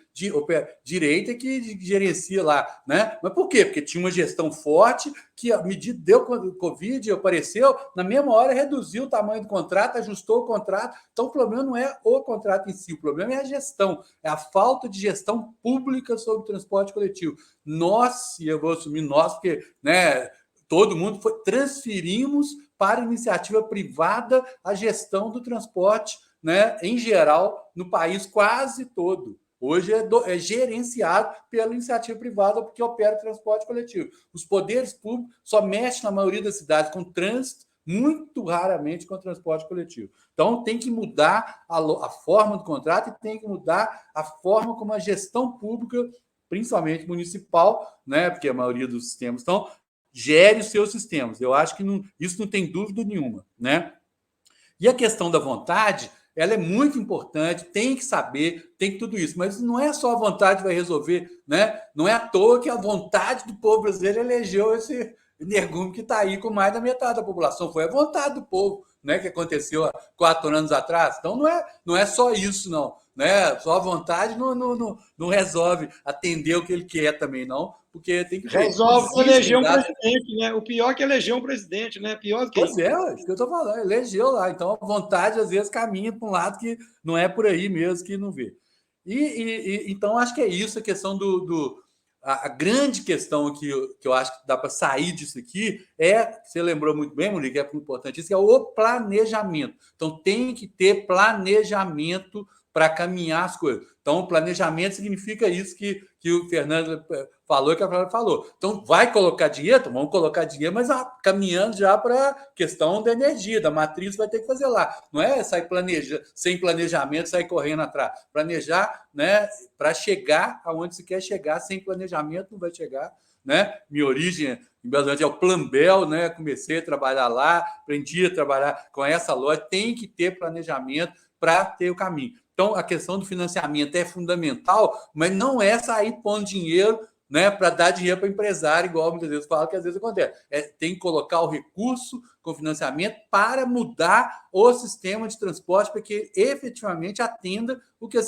direita que gerencia lá, né? Mas por quê? Porque tinha uma gestão forte que, à medida que deu Covid, apareceu, na mesma hora reduziu o tamanho do contrato, ajustou o contrato. Então, o problema não é o contrato em si, o problema é a gestão, é a falta de gestão pública sobre o transporte coletivo. Nós, e eu vou assumir nós, porque, né, todo mundo transferimos para a iniciativa privada a gestão do transporte, né, em geral, no país quase todo. Hoje é gerenciado pela iniciativa privada porque opera o transporte coletivo. Os poderes públicos só mexem, na maioria das cidades, com trânsito, muito raramente com o transporte coletivo. Então, tem que mudar a forma do contrato e tem que mudar a forma como a gestão pública, principalmente municipal, né, porque a maioria dos sistemas estão, gere os seus sistemas. Eu acho que isso não tem dúvida nenhuma, né? E a questão da vontade, ela é muito importante, tem que saber, tem que tudo isso, mas não é só a vontade que vai resolver, né? Não é à toa que a vontade do povo brasileiro elegeu esse energúmeno que está aí com mais da metade da população. Foi a vontade do povo, né, que aconteceu há 4 anos atrás. Então, não é só isso, não. Né? Só a vontade não resolve atender o que ele quer também, não, porque tem que ver. Resolve eleger um presidente, né? O pior é que eleger um presidente, né? Pior que pois é isso que eu estou falando, elegeu lá. Então, a vontade, às vezes, caminha para um lado que não é por aí mesmo, que não vê. Então, acho que é isso, a questão a grande questão que eu acho que dá para sair disso aqui você lembrou muito bem, Monique, é importante isso, é o planejamento. Então, tem que ter planejamento para caminhar as coisas. Então, planejamento significa isso que o Fernando falou, que a Flávia falou. Então, vai colocar dinheiro? Então, vamos colocar dinheiro, mas caminhando já para a questão da energia, da matriz, vai ter que fazer lá. Não é sair sem planejamento, sair correndo atrás. Planejar, né, para chegar aonde se quer chegar, sem planejamento não vai chegar. Né? Minha origem em Belo Horizonte é o Plambel, né? Comecei a trabalhar lá, aprendi a trabalhar com essa loja. Tem que ter planejamento para ter o caminho. Então, a questão do financiamento é fundamental, mas não é sair pondo dinheiro, né, para dar dinheiro para empresário, igual muitas vezes fala, que às vezes acontece. Tem que colocar o recurso com financiamento para mudar o sistema de transporte para que efetivamente atenda o que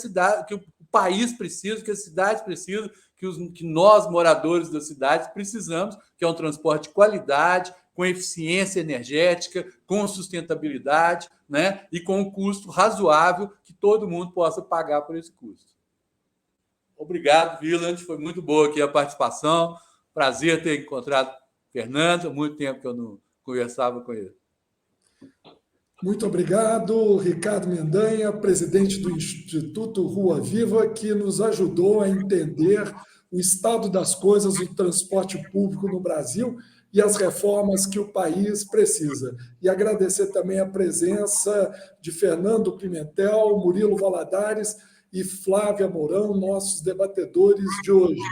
que o país precisa, o que as cidades precisam, que nós, moradores das cidades, precisamos, que é um transporte de qualidade, com eficiência energética, com sustentabilidade, né? E com um custo razoável que todo mundo possa pagar por esse custo. Obrigado, Wieland. Foi muito boa aqui a participação. Prazer ter encontrado o Fernando. Há muito tempo que eu não conversava com ele. Muito obrigado, Ricardo Mendanha, presidente do Instituto Rua Viva, que nos ajudou a entender o estado das coisas do transporte público no Brasil e as reformas que o país precisa. E agradecer também a presença de Fernando Pimentel, Murilo Valadares e Flávia Mourão, nossos debatedores de hoje.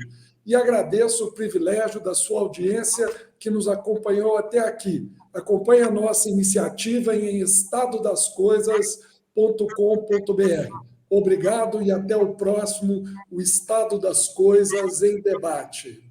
E agradeço o privilégio da sua audiência que nos acompanhou até aqui. Acompanhe a nossa iniciativa em estadodascoisas.com.br. Obrigado e até o próximo O Estado das Coisas em Debate.